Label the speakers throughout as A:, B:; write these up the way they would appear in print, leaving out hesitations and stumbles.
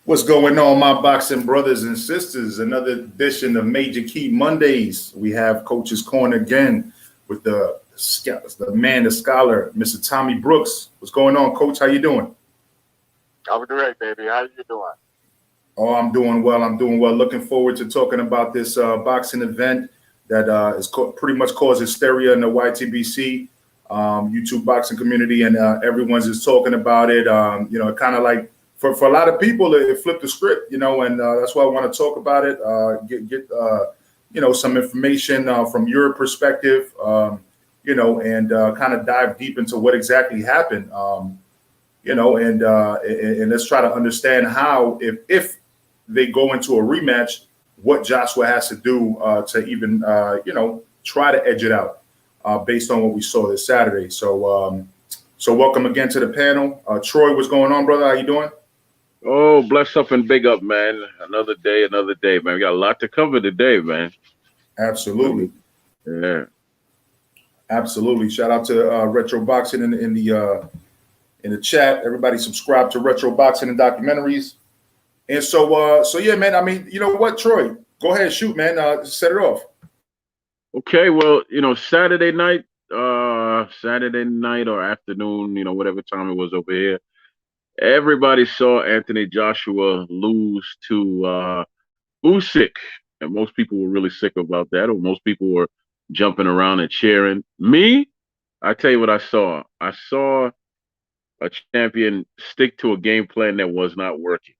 A: What's going on, my boxing brothers and sisters? Another edition of Major Key Mondays. We have Coach's Corner again with the man, the scholar, Mr. Tommy Brooks. What's going on, Coach? How you doing?
B: I'm great, baby. How you doing?
A: Oh, I'm doing well. I'm doing well. Looking forward to talking about this boxing event that pretty much caused hysteria in the YTBC YouTube boxing community, and everyone's just talking about it. Kind of like for a lot of people, it flipped the script, and that's why I want to talk about it. Get some information from your perspective, and kind of dive deep into what exactly happened. And let's try to understand how, if they go into a rematch, what Joshua has to do to even, try to edge it out based on what we saw this Saturday. So welcome again to the panel. Troy, what's going on, brother? How you doing?
C: Oh, bless up and big up, man. Another day, man. We got a lot to cover today, man.
A: Absolutely.
C: Yeah.
A: Absolutely. Shout out to Retro Boxing in the chat. Everybody subscribe to Retro Boxing and Documentaries. And so yeah, man. I mean, you know what, Troy? Go ahead, shoot, man. Set it off.
C: Okay, well, Saturday night or afternoon, whatever time it was over here, everybody saw Anthony Joshua lose to Usyk, and most people were really sick about that, or most people were jumping around and cheering. Me, I tell you what I saw. I saw a champion stick to a game plan that was not working.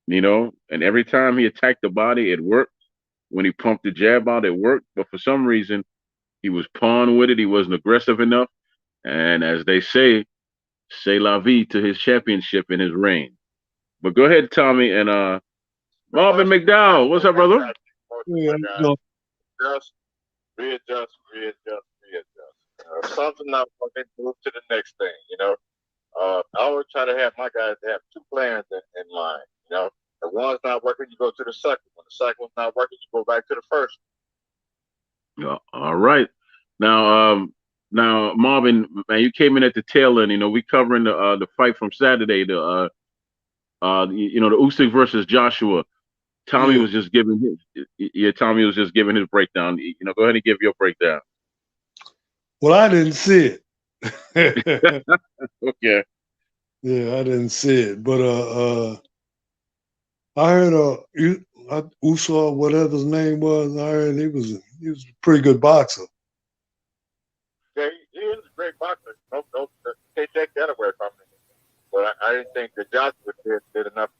C: And every time he attacked the body, it worked. When he pumped the jab out, it worked. But for some reason, he was pawn with it. He wasn't aggressive enough. And as they say la vie to his championship in his reign. But go ahead, Tommy, and Marvin McDowell. What's up, brother?
B: Yeah, just readjust. Something not working, move to the next thing. I always try to have my guys have two plans in mind. If one's not working, you go to the second one. The second one's not working, you go back to the first.
C: Yeah, all right. Now, Marvin, man, you came in at the tail end. We covering the fight from Saturday, the Usyk versus Joshua. Tommy was just giving his breakdown. Go ahead and give your breakdown.
D: Well, I didn't see it.
C: Okay.
D: Yeah, I didn't see it, but I heard Usyk, whatever his name was. I heard he was a pretty good boxer.
B: Yeah, he is a great boxer. No, can't take that away from him. But I didn't think that Joshua did enough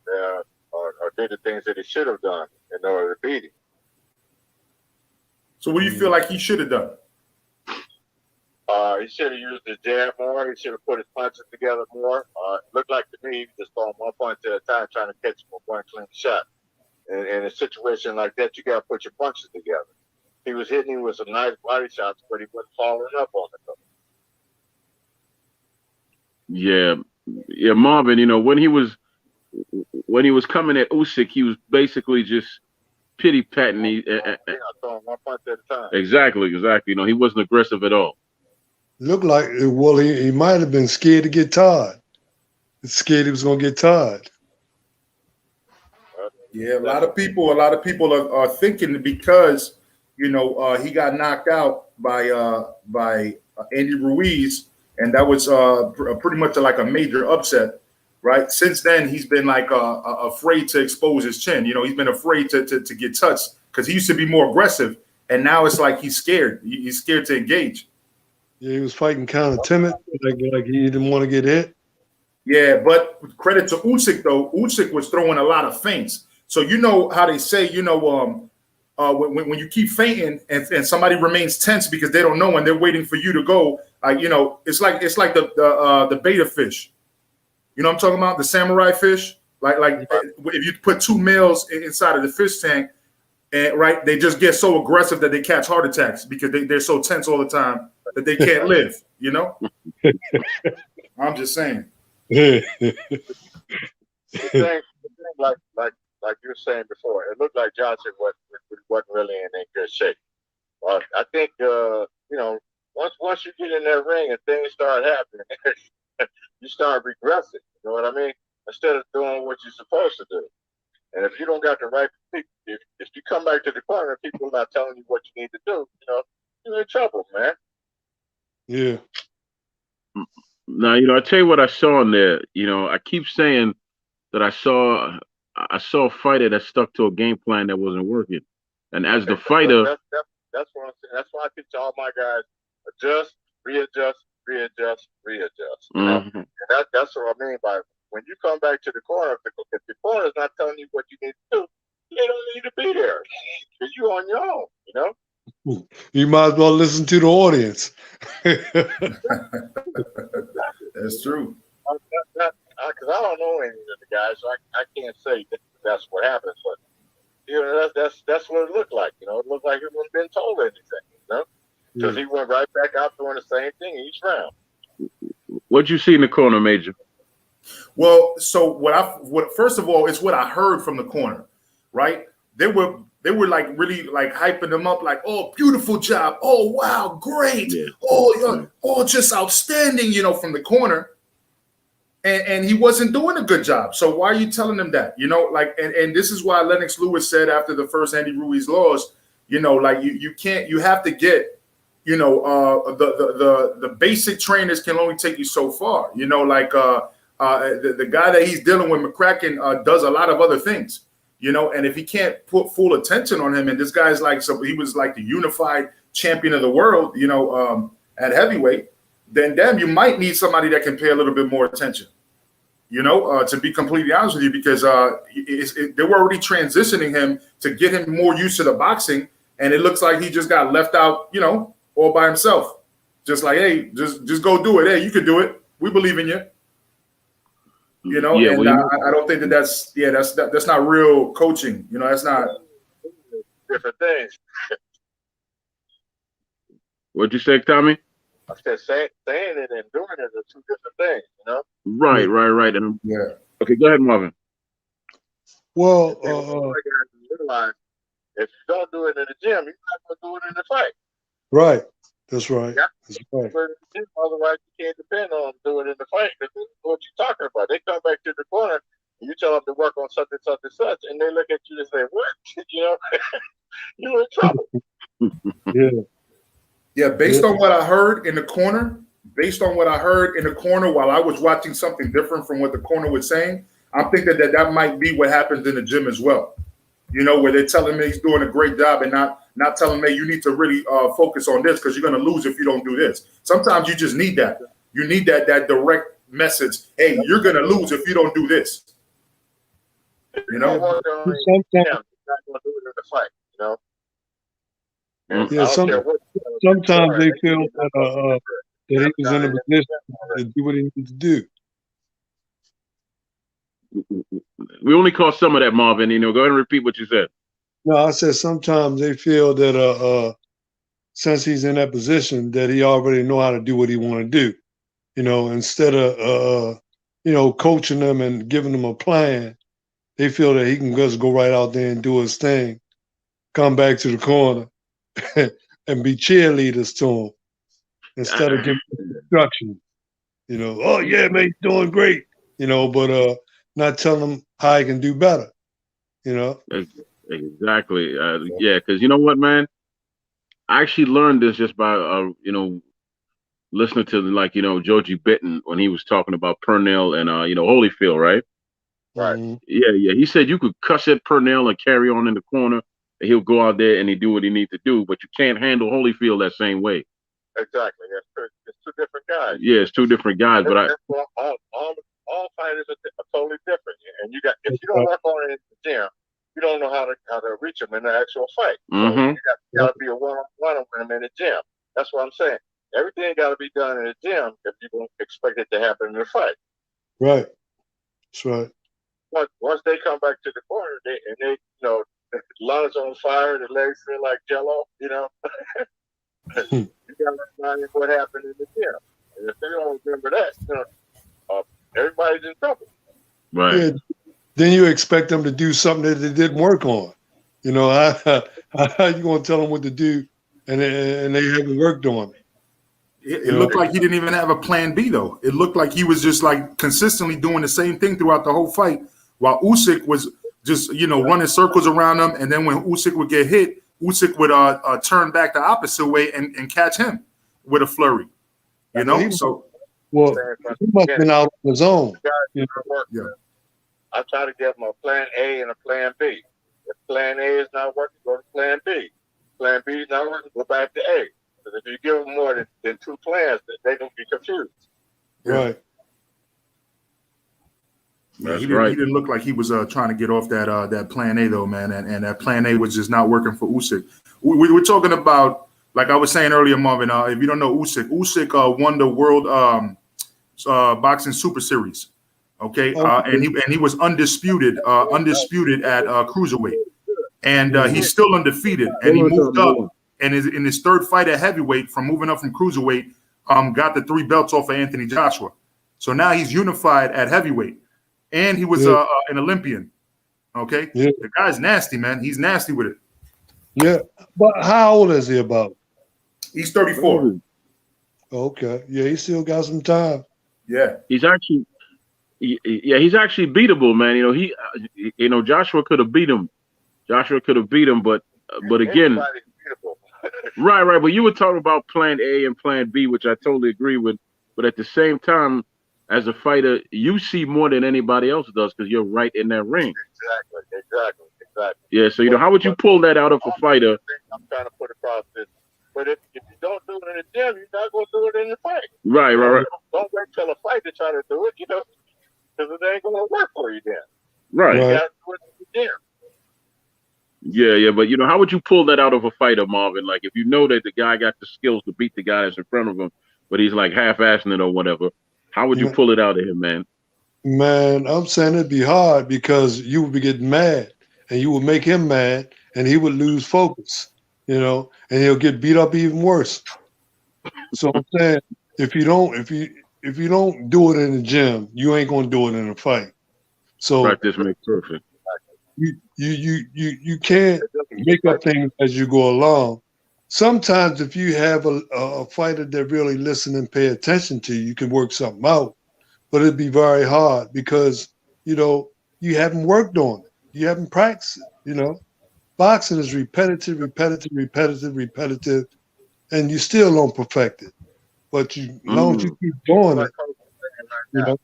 B: or did the things that he should have done in order to beat him.
A: So what do you feel like he should have done?
B: He should have used his jab more. He should have put his punches together more. It looked like to me he was just throwing one punch at a time, trying to catch him with one clean shot. And in a situation like that, you got to put your punches together. He was hitting him with some nice body shots, but he wasn't following up on it.
C: Yeah, Marvin. When he was coming at Usyk, he was basically just pity patting.
B: Throwing one punch at a time.
C: Exactly. He wasn't aggressive at all.
D: Looked like, well, he might have been scared to get tired. Scared he was going to get tired.
A: Yeah, a lot of people are thinking because he got knocked out by Andy Ruiz, and that was pretty much like a major upset, right? Since then, he's been like afraid to expose his chin. He's been afraid to get touched because he used to be more aggressive, and now it's like he's scared. He's scared to engage.
D: Yeah, he was fighting kind of timid, like he didn't want to get hit.
A: Yeah, but credit to Usyk though. Usyk was throwing a lot of feints. So how they say, when you keep feinting and somebody remains tense because they don't know and they're waiting for you to go, it's like the beta fish. You know what I'm talking about? The samurai fish. Like if you put two males inside of the fish tank, and right, they just get so aggressive that they catch heart attacks because they're so tense all the time that they can't live. I'm just saying.
B: Like you were saying before, it looked like Johnson wasn't really in good shape. I think once you get in that ring and things start happening, you start regressing. You know what I mean? instead of doing what you're supposed to do. And if you don't got the right people, if you come back to the corner and people are not telling you what you need to do, you're in trouble, man.
D: Yeah.
C: Now, I tell you what I saw in there. I keep saying that I saw a fighter that stuck to a game plan that wasn't working. And as the fighter,
B: that's what I'm saying. That's why I teach all my guys: adjust, readjust, readjust, readjust.
C: mm-hmm.
B: And that's what I mean by when you come back to the corner. If the corner is not telling you what you need to do, you don't need to be there. Because you're on your own.
D: You might as well listen to the audience.
A: That's true.
B: Because I don't know any of the guys, so I can't say that's what happens. But that's what it looked like. It looked like he wasn't been told anything. Because he went right back out doing the same thing each round.
C: What'd you see in the corner, Major?
A: Well, so what first of all, it's what I heard from the corner, right? They were like really like hyping them up, like, oh, beautiful job. Oh, wow, great. Yeah. Oh, just outstanding, from the corner. And he wasn't doing a good job. So why are you telling him that? And this is why Lennox Lewis said after the first Andy Ruiz loss, like you have to get, the basic trainers can only take you so far. The guy that he's dealing with, McCracken, does a lot of other things. And if he can't put full attention on him, and this guy's he was like the unified champion of the world, at heavyweight, then you might need somebody that can pay a little bit more attention, to be completely honest with you, because they were already transitioning him to get him more used to the boxing. And it looks like he just got left out, all by himself. Just like, hey, just go do it. Hey, you can do it. We believe in you. I don't think that's not real coaching. That's not
B: different things.
C: What'd you say, Tommy?
B: I said saying it and doing it are two different things,
C: Right. And
A: yeah.
C: Okay, go ahead, Marvin.
D: Well,
B: realize if you don't do it in the gym, you're not going to do it in the fight.
D: Right. That's right.
B: Yeah.
D: That's right.
B: Otherwise, you can't depend on doing it in the fight. That's what you're talking about. They come back to the corner, and you tell them to work on such and such and such, and they look at you and say, "What?" You're in trouble.
D: Yeah.
A: Yeah. Based on what I heard in the corner, while I was watching something different from what the corner was saying, I'm thinking that might be what happens in the gym as well. Where they're telling me he's doing a great job and not telling me you need to really focus on this because you're going to lose if you don't do this. Sometimes you just need that. You need that direct message. Hey, you're going to lose if you don't do this.
B: Sometimes not going to do it in the fight.
D: Yeah. Sometimes they feel that he was in a position to do what he needed to do.
C: We only caught some of that, Marvin. Go ahead and repeat what you said.
D: No, I said sometimes they feel that since he's in that position that he already know how to do what he want to do. Instead of coaching them and giving them a plan, they feel that he can just go right out there and do his thing, come back to the corner, and be cheerleaders to him instead of giving instruction. Oh yeah, man, you're doing great. But not telling them how he can do better.
C: Exactly. Yeah, because you know what, man? I actually learned this just by listening to Georgie Bitton when he was talking about Purnell and Holyfield, right?
B: Right.
D: Mm-hmm.
C: Yeah. He said you could cuss at Purnell and carry on in the corner, and he'll go out there and he do what he needs to do, but you can't handle Holyfield that same way.
B: Exactly. It's two different guys.
C: Yeah, it's two different guys, but
B: all fighters are totally different, and if you don't work on it in the gym, you don't know how to reach them in the actual fight.
C: Mm-hmm.
B: So you got to be a one-on-one with them in the gym. That's what I'm saying. Everything got to be done in the gym if you don't expect it to happen in the fight.
D: Right. That's right.
B: Once they come back to the corner, they the lungs on fire, the legs feel like jello. You got to remind them what happened in the gym. And if they don't remember that, everybody's in trouble.
C: Right.
D: Yeah, then you expect them to do something that they didn't work on. How you going to tell them what to do and they haven't worked on it?
A: It looked like he didn't even have a plan B though. It looked like he was just like consistently doing the same thing throughout the whole fight, while Usyk was just running circles around him. And then when Usyk would get hit, Usyk would turn back the opposite way and catch him with a flurry. He must
D: have been out on his own.
B: Yeah. I try to give him a plan A and a plan B. If plan A is not working, go to plan B. Plan B is not working, go back to A. Because if you give them more than two plans, they're going to be confused.
D: Right.
A: Yeah, he didn't look like he was trying to get off that plan A though, man, and that plan A was just not working for Usyk. We're talking about, like I was saying earlier, Marvin. If you don't know Usyk won the World Boxing Super Series, okay, and he was undisputed at cruiserweight, and he's still undefeated, and he moved up, and in his third fight at heavyweight, from moving up from cruiserweight, got the 3 belts off of Anthony Joshua. So now he's unified at heavyweight. And he was an Olympian. Okay, the guy's nasty, man. He's nasty with it.
D: Yeah, but how old is he about?
A: He's 34.
D: Okay, yeah, he still got some time.
A: Yeah,
C: he's actually beatable, man. Joshua could have beat him. But again, right. But you were talking about plan A and plan B, which I totally agree with. But at the same time, as a fighter, you see more than anybody else does because you're right in that ring.
B: Exactly.
C: Yeah, so how would you pull that out of a fighter?
B: I'm trying to put across this. But if you don't do it in the gym, you're not going to do it in the fight.
C: Right.
B: Don't wait till a fight to try to do it, because it ain't going to work for you then.
C: Right.
B: You got to do it in the gym.
C: Yeah, but how would you pull that out of a fighter, Marvin? Like, if you know that the guy got the skills to beat the guy that's in front of him, but he's like half-assing it or whatever, how would you pull it out of him, man?
D: Man, I'm saying it'd be hard because you would be getting mad, and you would make him mad, and he would lose focus, and he'll get beat up even worse. So I'm saying if you don't do it in the gym, you ain't gonna do it in a fight. So
C: practice makes perfect.
D: You can't make up things as you go along. Sometimes if you have a fighter that really listen and pay attention to you, you can work something out. But it'd be very hard because, you haven't worked on it. You haven't practiced it, Boxing is repetitive, and you still don't perfect it. But as long as you keep doing it,
B: the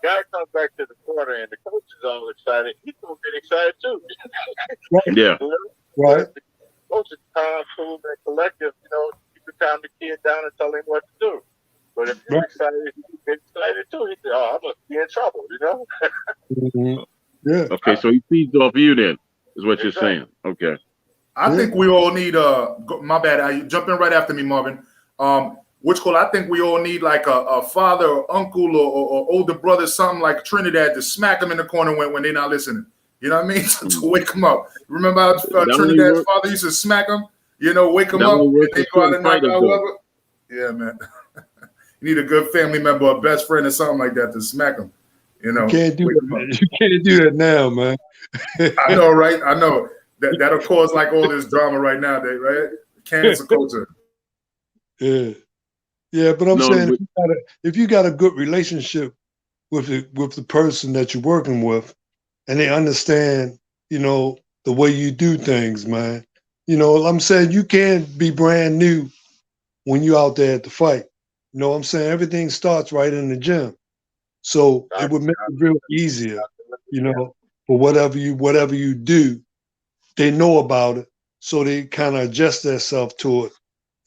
B: guy comes back to the corner and the coach is all excited, he's going to get excited too.
D: Right.
C: Yeah.
D: Right.
B: Coach is calm, cool, and collective, you can calm the kid down and tell him what to do. But if you're excited, you get excited too. He said, I must be in trouble,
D: Mm-hmm. Yeah.
C: Okay, so he feeds off you then, is what you're saying. Okay.
A: I think we all need my bad. You jump in right after me, Marvin. I think we all need like a father or uncle or older brother, something like Trinidad, to smack them in the corner when they're not listening. You know what I mean? to wake them up. Remember how Trinidad's father used to smack them? Wake them up and they go out and knock out whoever. Yeah, man. You need a good family member, a best friend, or something like that to smack them. You
D: can't do that. You can't do that now, man.
A: I know, right? I know. That'll cause like all this drama right now, right? Cancel culture.
D: Yeah, but I'm saying if you got a good relationship with the person that you're working with, and they understand, the way you do things, man. I'm saying you can't be brand new when you're out there at the fight. I'm saying everything starts right in the gym. So it would make it real easier, for whatever you do, they know about it, so they kind of adjust themselves to it.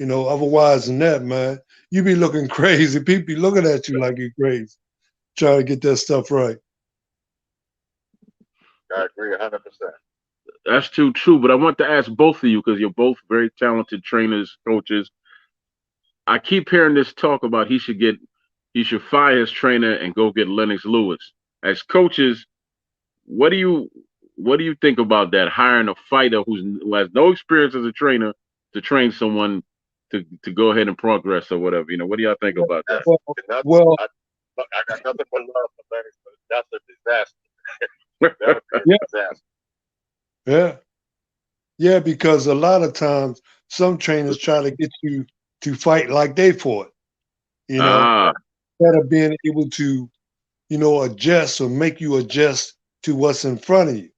D: Otherwise than that, man, you be looking crazy. People be looking at you like you're crazy, trying to get that stuff right.
B: I agree 100%.
C: That's too true. But I want to ask both of you, because you're both very talented trainers, coaches. I keep hearing this talk about he should fire his trainer and go get Lennox Lewis. As coaches, what do you think about that? Hiring a fighter who has no experience as a trainer to train someone to go ahead and progress or whatever. What do y'all think about that?
D: Well,
B: I got nothing but love for Lennox, but that's a disaster. That would be a disaster.
D: Yeah, because a lot of times some trainers try to get you to fight like they fought, you know,
C: Ah,
D: instead of being able to, adjust or make you adjust to what's in front of you,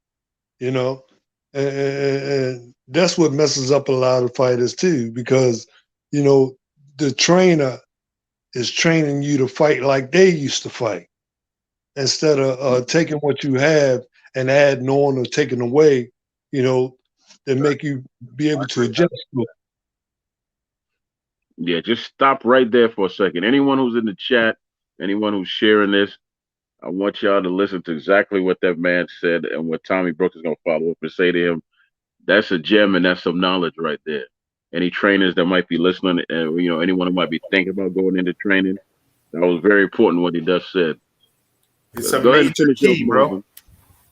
D: you know. And that's what messes up a lot of fighters too, because, the trainer is training you to fight like they used to fight instead of taking what you have and adding on or taking away, that make you be able to adjust to it.
C: yeah. Just stop right there for a second. Anyone who's in the chat, anyone who's sharing this, I want y'all to listen to exactly what that man said and what Tommy Brooks is going to follow up and say to him. That's a gem and that's some knowledge right there. Any trainers that might be listening, and anyone who might be thinking about going into training, that was very important what he just said.
A: It's a
C: Go ahead and
A: major
C: finish up,
A: key, bro.
C: Marvin.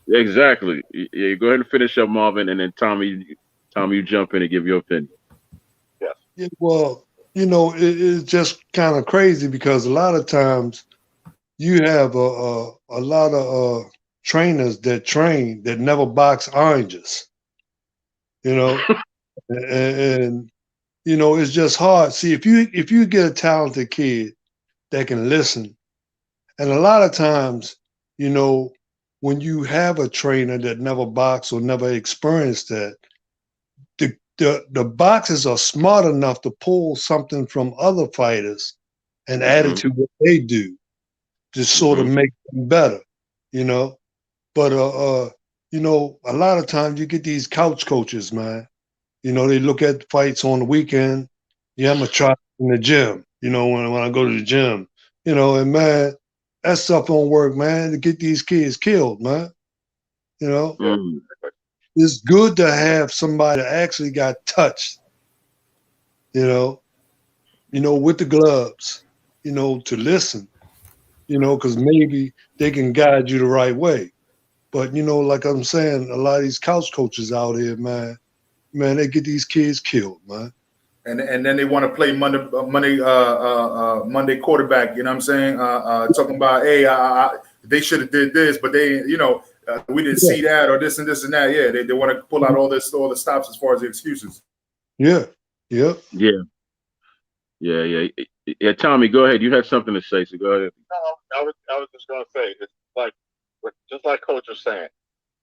C: Exactly. Yeah, go ahead and finish up, Marvin, and then Tommy, you jump in and give your opinion.
B: Yes.
D: Yeah, well, it's just kind of crazy because a lot of times you have a lot of trainers that train that never box oranges, and it's just hard. See, if you get a talented kid that can listen, and a lot of times, when you have a trainer that never boxed or never experienced that, the boxers are smart enough to pull something from other fighters and add it to what they do to sort of make them better, But a lot of times you get these couch coaches, man. They look at fights on the weekend. Yeah, I'm gonna try in the gym. When I go to the gym, and man, that stuff don't work, man. To get these kids killed, man. It's good to have somebody that actually got touched. With the gloves. To listen. Because maybe they can guide you the right way. But like I'm saying, a lot of these couch coaches out here, man, they get these kids killed, man.
A: And then they want to play Monday quarterback. You know what I'm saying? Talking about, hey, they should have did this, but they, we didn't see that or this and this and that. Yeah, they want to pull out all the stops as far as the excuses.
D: Yeah. Yep.
C: Yeah. Tommy, go ahead. You had something to say, so go ahead.
B: No, I was just gonna say it's like just like Coach was saying,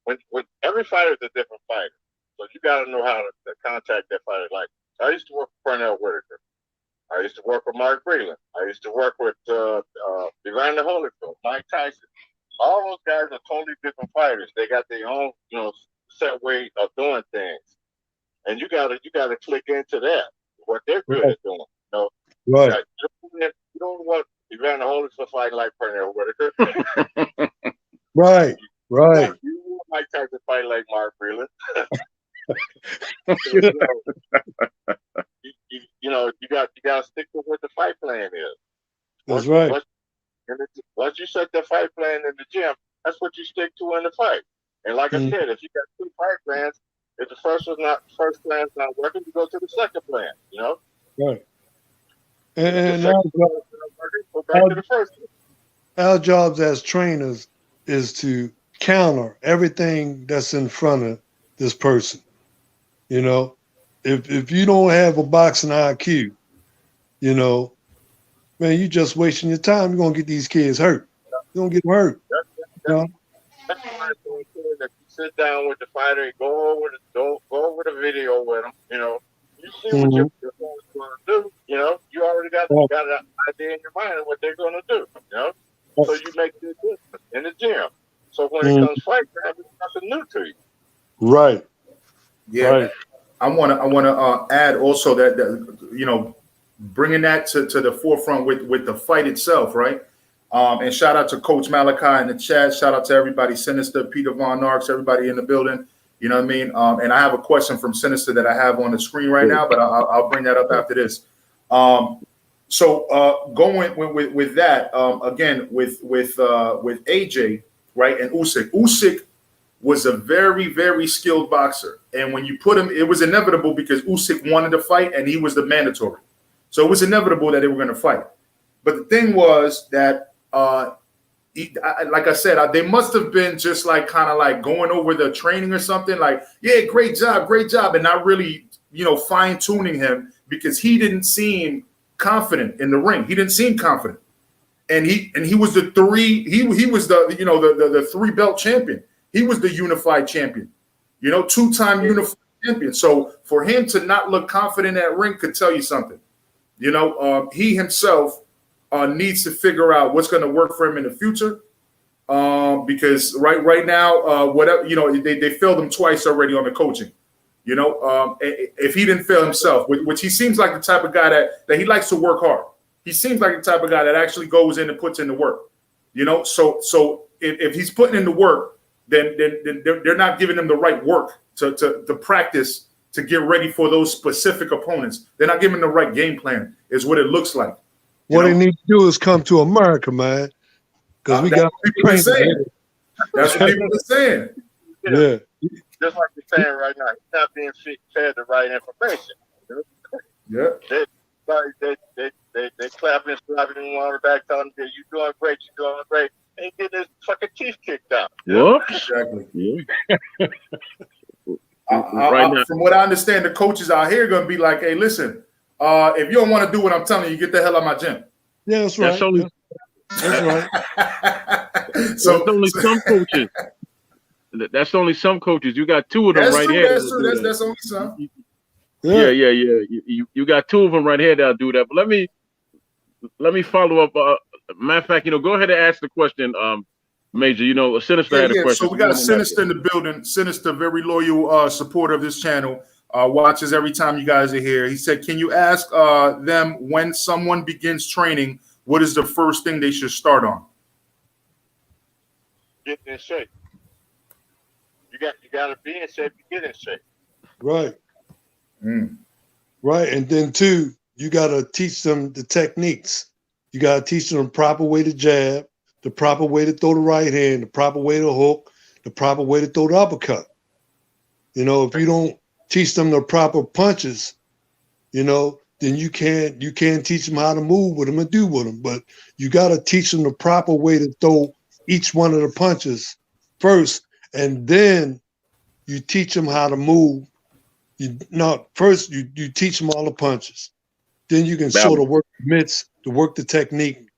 B: when every fighter is a different fighter, so you got to know how to contact that fighter. Like I used to work with Pernell Whitaker. I used to work with Mark Breland. I used to work with Evander Holyfield, Mike Tyson. All those guys are totally different fighters. They got their own, set way of doing things, and you gotta click into that what they're good at doing.
D: Right.
B: You don't want Evander Holyfield fighting like Pernell Whitaker.
D: Right.
B: You want Mike Tyson fight like Mark Breland. You got to stick to what the fight plan is.
D: That's right.
B: Once you set the fight plan in the gym, that's what you stick to in the fight. And like I said, if you got two fight plans, if the first plan's not working, you go to the second plan.
D: Right. And
B: go back to the first one.
D: Our jobs as trainers is to counter everything that's in front of this person. If you don't have a boxing IQ, man, you just wasting your time. You're gonna get these kids hurt. You're gonna get them hurt.
B: That's why it's so important that you sit down with the fighter and go over the video with them. You see what your opponent's going to do. You already got an idea in your mind of what they're going to do. So you make the adjustment in the gym. So when it comes fight time, it's nothing new to you.
D: Right.
A: Yeah. Right. I want to add also that bringing that to the forefront with the fight itself, right? And shout out to Coach Malachi in the chat. Shout out to everybody, Sinister, Peter Von Arx, everybody in the building. You know what I mean? And I have a question from Sinister that I have on the screen right now, but I'll bring that up after this. So going with that, again, with AJ, right, and Usyk. Usyk was a very, very skilled boxer. And when you put him, it was inevitable because Usyk wanted to fight and he was the mandatory. So it was inevitable that they were going to fight. But the thing was that, like I said, they must have been just like kind of like going over the training or something like, yeah, great job, and not really, fine tuning him because he didn't seem confident in the ring. He didn't seem confident. And he was the the 3-belt champion. He was the unified champion, 2-time unified champion. So for him to not look confident at ring could tell you something. He himself needs to figure out what's going to work for him in the future. Because right now, whatever they failed him twice already on the coaching. If he didn't fail himself, which he seems like the type of guy that he likes to work hard. He seems like the type of guy that actually goes in and puts in the work. So if he's putting in the work, then they're not giving him the right work to practice to get ready for those specific opponents. They're not giving him the right game plan, is what it looks like.
D: What they need to do is come to America, man. Because we got
A: people are saying. That's what people are saying.
D: Yeah.
B: Just like you're saying right now, he's not being fed the right information.
A: Yeah.
B: They clapping and slapping him on the back, telling him, "You're doing great, you're doing great." And he getting his fucking teeth kicked out.
C: What?
A: Exactly.
C: Yeah.
A: From what I understand, the coaches out here are going to be like, "Hey, listen, if you don't want to do what I'm telling you, get the hell out of my gym."
D: Yeah, that's right. That's right.
A: So
C: that's only some coaches. That's only some coaches. You got 2 of them right here.
A: That's true. That's only some.
C: Yeah. You got 2 of them right here that'll do that. But let me follow up. Matter of fact, go ahead and ask the question, Major. Sinister had a question.
A: So we got a Sinister in the building. Sinister, very loyal supporter of this channel. Watches every time you guys are here. He said, "Can you ask them when someone begins training, what is the first thing they should start on?"
B: Get in shape. You got to be in shape to get in shape.
D: Right. Right. And then 2, you got to teach them the techniques. You got to teach them the proper way to jab, the proper way to throw the right hand, the proper way to hook, the proper way to throw the uppercut. If you don't teach them the proper punches, then you can't teach them how to move with them and do with them. But you got to teach them the proper way to throw each one of the punches first, and then you teach them how to move. First you teach them all the punches. Then you can sort of work the mitts to work the technique.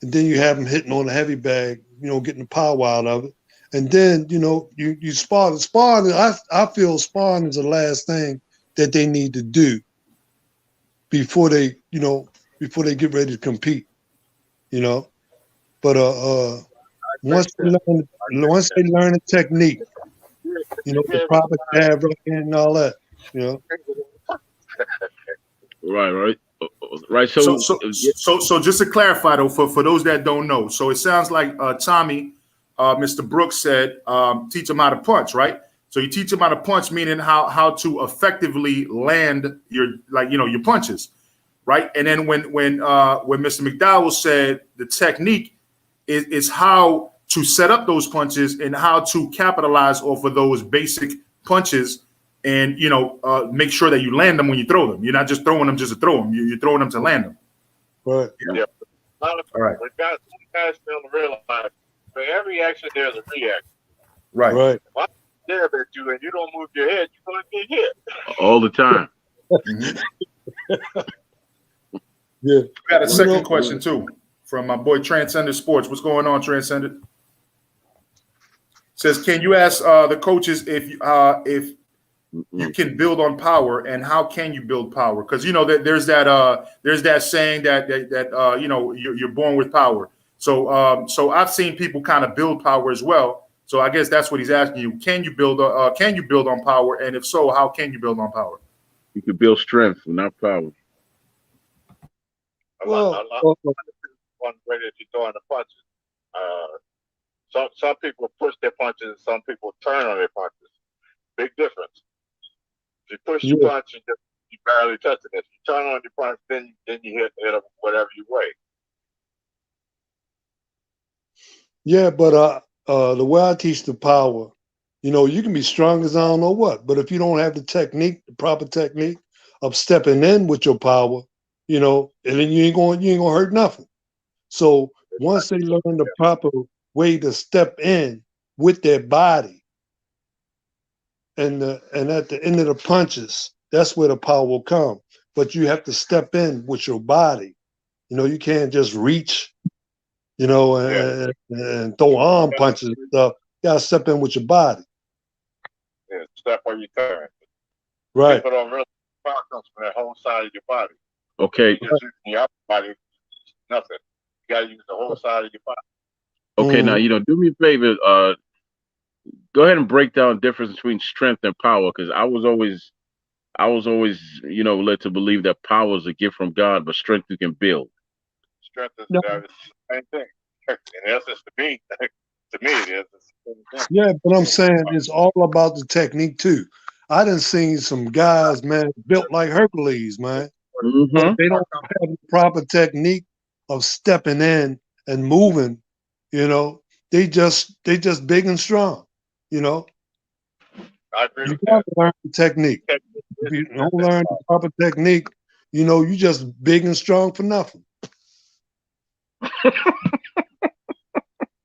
D: And then you have them hitting on the heavy bag, getting the power out of it. And then, you spar. Sparring, I feel sparring is the last thing that they need to do before they get ready to compete, But once they learn the technique, the proper jab, right hand, and all that,
C: Right. So
A: just to clarify though, for those that don't know, so it sounds like Tommy, Mr. Brooks said, teach them how to punch, right? So you teach them how to punch, meaning how to effectively land your punches, right? And then when Mr. McDowell said the technique is how to set up those punches and how to capitalize off of those basic punches, and make sure that you land them when you throw them. You're not just throwing them just to throw them. You're throwing them to land them.
D: Right.
B: Yeah.
A: All right.
B: Guys fail to realize for every action there's a reaction.
A: Right.
D: Right.
B: If I stare at you and you don't move your head, you're going to get hit.
C: all the time.
D: Yeah.
A: We got a second question too from my boy Transcendent Sports. What's going on, Transcendent? Says, can you ask the coaches if you can build on power, and how can you build power? Because there's that saying that you're born with power. So I've seen people kind of build power as well. So I guess that's what he's asking you. Can you build on power, and if so, how can you build on power?
C: You can build strength, not power.
B: One way that you're throwing the punches. Some people push their punches, and some people turn on their punches. Big difference. If you push your punch, you barely touching it. If you turn on your punch, then you hit them whatever you weigh.
D: Yeah, but the way I teach the power, you can be strong as I don't know what, but if you don't have the proper technique of stepping in with your power, and then you ain't gonna hurt nothing. So once they learn the proper way to step in with their body, and at the end of the punches, that's where the power will come. but you have to step in with your body. You know, you can't just reach, you know, and throw arm punches and stuff. You gotta step in with your body.
B: Yeah, step where you turn.
D: Right.
B: People don't realize the power comes from that whole side of your body.
C: Okay.
B: You just using your upper body, nothing. You gotta use the whole side of your body.
C: Okay. Now, do me a favor. Go ahead and break down the difference between strength and power, because I was always, led to believe that power is a gift from God, but strength you can build.
B: Strength is the same thing. In essence, to me, it is. It's the same thing.
D: Yeah, but I'm saying it's all about the technique too. I done seen some guys, man, built like Hercules, man. But they don't have the proper technique of stepping in and moving, you know. They just big and strong, you know.
B: I agree
D: You
B: with
D: gotta
B: that.
D: learn the technique. If you don't learn the proper technique, you know, you just big and strong for nothing.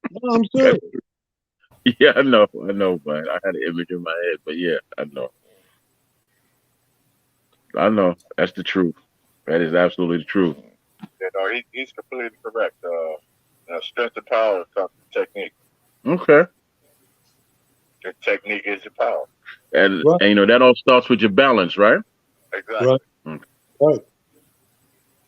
D: No, I'm serious.
C: Yeah, I know, but I had an image in my head, but yeah, I know. That's the truth. That is absolutely the truth.
B: You know, he's completely correct. Strength and power comes from technique.
C: Okay.
B: Your technique is your power.
C: And that all starts with your balance, right?
B: Exactly.
D: Right. Right.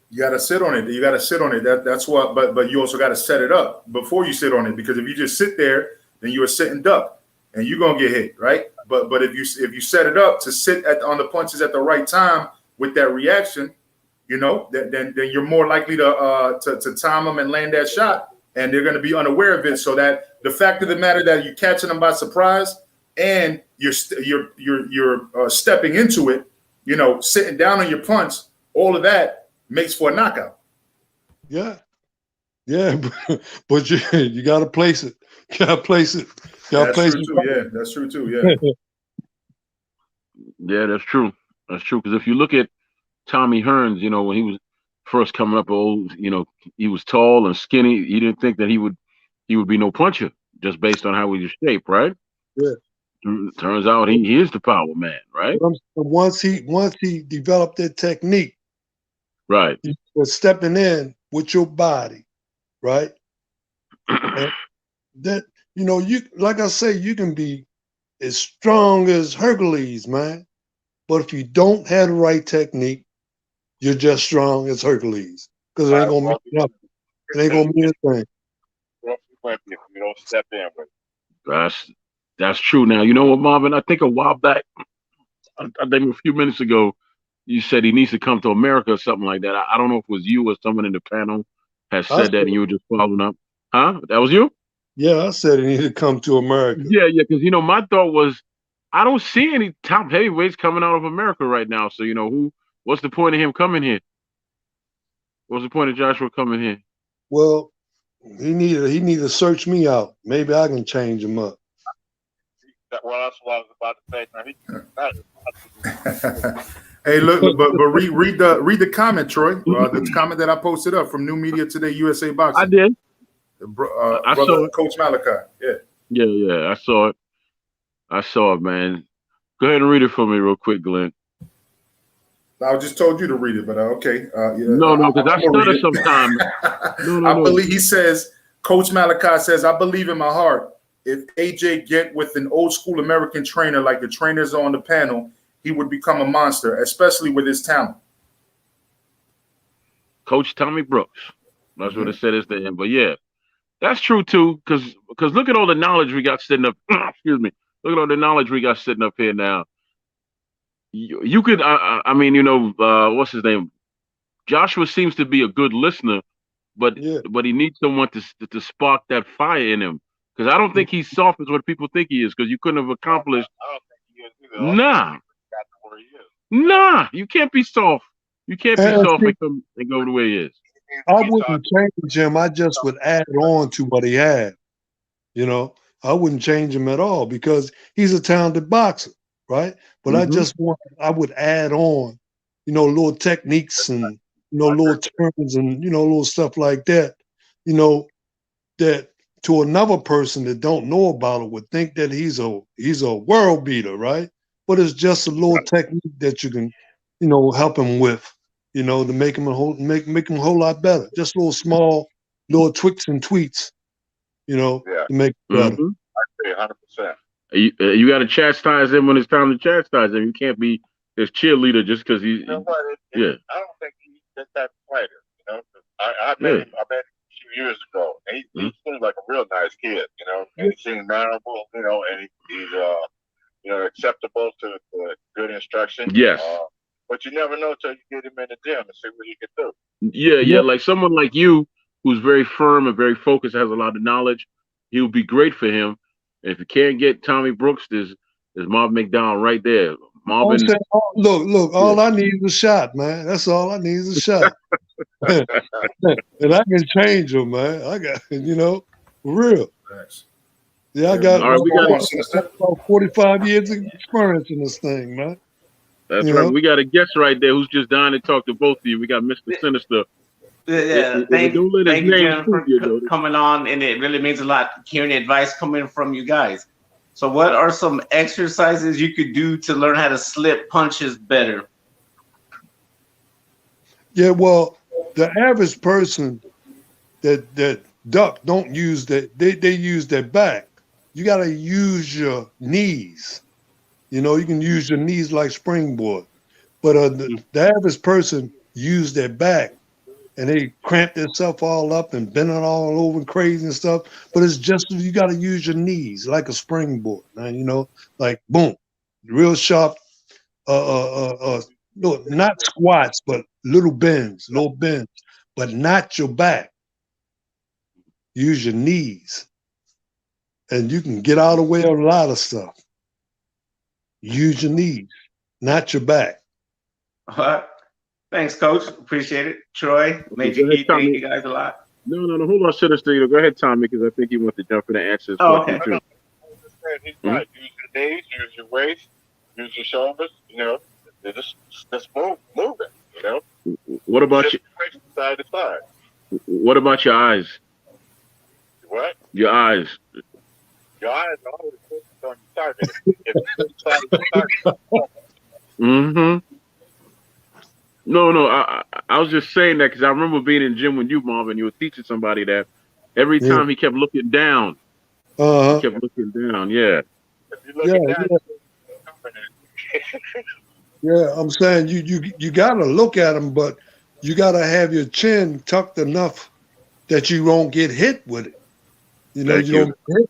A: You got to sit on it. You got to sit on it. That's what. But you also got to set it up before you sit on it, because if you just sit there, then you're a sitting duck, and you're gonna get hit, right? But if you set it up to sit on the punches at the right time with that reaction, you know, then you're more likely to time them and land that shot, and they're going to be unaware of it. So that the fact of the matter that you're catching them by surprise and you're stepping into it, you know, sitting down on your punch, all of that makes for a knockout.
D: Yeah. Yeah, but you got to place it. You got to place it.
A: That's true too. Yeah, that's true too. Yeah.
C: Yeah, that's true. That's true. Because if you look at Tommy Hearns, you know, when he was first coming up, he was tall and skinny. You didn't think that he would be no puncher just based on how he was shaped, right?
D: Yeah.
C: Turns out he is the power man, right?
D: Once he developed that technique,
C: right,
D: you were stepping in with your body, right? And that, you know, you, like I say, you can be as strong as Hercules, man. But if you don't have the right technique, you're just strong as Hercules, because it ain't gonna mean nothing. It ain't gonna mean a thing.
B: If you don't step in with it.
C: That's true. Now, you know what, Marvin? I think a while back, I think a few minutes ago, you said he needs to come to America or something like that. I don't know if it was you or someone in the panel has said that, and you were just following up. Huh? That was you?
D: Yeah, I said he needed to come to America.
C: Yeah, because my thought was, I don't see any top heavyweights coming out of America right now. So what's the point of him coming here? What's the point of Joshua coming here?
D: Well, he need to search me out. Maybe I can change him up.
B: Well, that's what I was about to say.
A: Hey, look, but read the comment, Troy. The comment that I posted up from New Media Today, USA Boxing.
C: I did.
A: I saw it. Coach Malachi.
C: Yeah. I saw it, man. Go ahead and read it for me real quick, Glenn.
A: I just told you to read it, but okay.
C: No, because I stutter sometimes.
A: I believe he says, Coach Malachi says, I believe in my heart, if AJ get with an old school American trainer like the trainers on the panel, he would become a monster, especially with his talent.
C: Coach Tommy Brooks. That's what it said at the end. But yeah, that's true too. Because look at all the knowledge we got sitting up. Excuse me. Look at all the knowledge we got sitting up here now. You could, what's his name? Joshua seems to be a good listener, but he needs someone to spark that fire in him. Because I don't think he's soft as what people think he is. Because you couldn't have accomplished.
B: I don't think he is either.
C: Nah, you can't be soft. You can't be soft and go the way he is.
D: I wouldn't change him. I just would add on to what he had. You know, I wouldn't change him at all because he's a talented boxer, right? But I would add on, you know, little techniques and, you know, little turns and, you know, little stuff like that, you know, that to another person that don't know about it would think that he's a world beater, right? But it's just a little technique that you can help him with, to make him make him a whole lot better. Just little small, little tweaks and tweets, to make it better.
C: Mm-hmm.
B: I agree 100%.
C: You got to chastise him when it's time to chastise him. You can't be his cheerleader just because he's.
B: You know what?
C: Yeah.
B: I don't think he's that type of fighter. I met him. I met him a few years ago. And he seemed like a real nice kid. And he seemed mannerable. And he's acceptable to good instruction.
C: Yes.
B: But you never know until you get him in the gym and see what he can do.
C: Yeah. Like someone like you, who's very firm and very focused, has a lot of knowledge. He would be great for him. If you can't get Tommy Brooks, there's Marvin McDonald right there. Marvin,
D: look, all I need is a shot, man. That's all I need is a shot. And I can change him, man. I got, for real.
A: Thanks.
D: Yeah, I got,
C: all right, we got
D: about 45 years of experience in this thing, man.
C: That's right. We got a guest right there who's just dying to talk to both of you. We got Mr. Sinister.
E: Yeah, thank you, Jen, for coming on, and it really means a lot hearing advice coming from you guys. So what are some exercises you could do to learn how to slip punches better?
D: Yeah, well, the average person that duck don't use that, they use their back. You got to use your knees. You can use your knees like springboard. But the average person use their back. And they cramp themselves all up and bend it all over and crazy and stuff. But it's just, you got to use your knees like a springboard, man, like boom, real sharp, no, not squats, but little bends, but not your back. Use your knees. And you can get out of the way of a lot of stuff. Use your knees, not your back.
E: All right. Thanks, Coach. Appreciate it. Troy, Major Key, thank you guys a lot.
C: No. Hold on, Sinister. Go ahead, Tommy, because I think you want to jump in and answer this
E: question
C: too.
B: He's right. Use your knees, use your waist, use your shoulders. Just move it.
C: What about you?
B: Side to side.
C: What about your eyes?
B: What?
C: Your eyes.
B: Your eyes are always focused on your target. If you side to target.
C: Mm-hmm. No. I was just saying that because I remember being in the gym with you, Marvin. You were teaching somebody that every time he kept looking down. He kept looking down. Yeah.
B: If you look down,
D: yeah, I'm saying you got to look at them, but you got to have your chin tucked enough that you won't get hit with it. You don't get hit.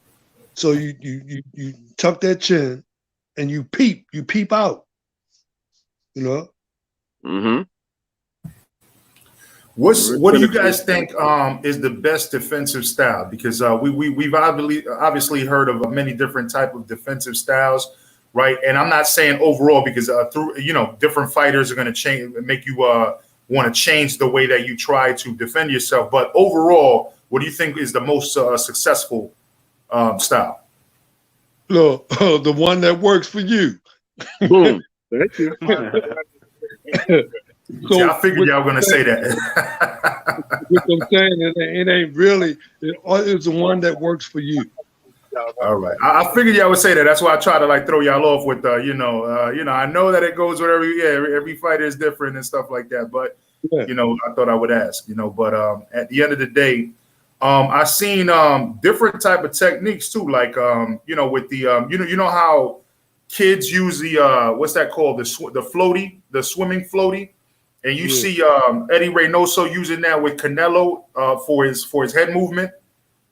D: So you tuck that chin and you peep out.
C: Mm-hmm.
A: What do you guys think is the best defensive style? Because we've obviously heard of many different type of defensive styles, right? And I'm not saying overall because through different fighters are going to change, make you want to change the way that you try to defend yourself. But overall, what do you think is the most successful style?
D: Look, the one that works for you.
C: Boom. Thank you.
A: So I figured y'all were going to say that.
D: What I'm saying, it ain't really. It's the one that works for you.
A: All right. I figured y'all would say that. That's why I try to throw y'all off with I know that it goes with every fighter is different and stuff like that. But I thought I would ask. But at the end of the day, I seen different type of techniques too. Like with the how kids use the what's that called, the floaty, the swimming floaty. And you see Eddie Reynoso using that with Canelo for his head movement,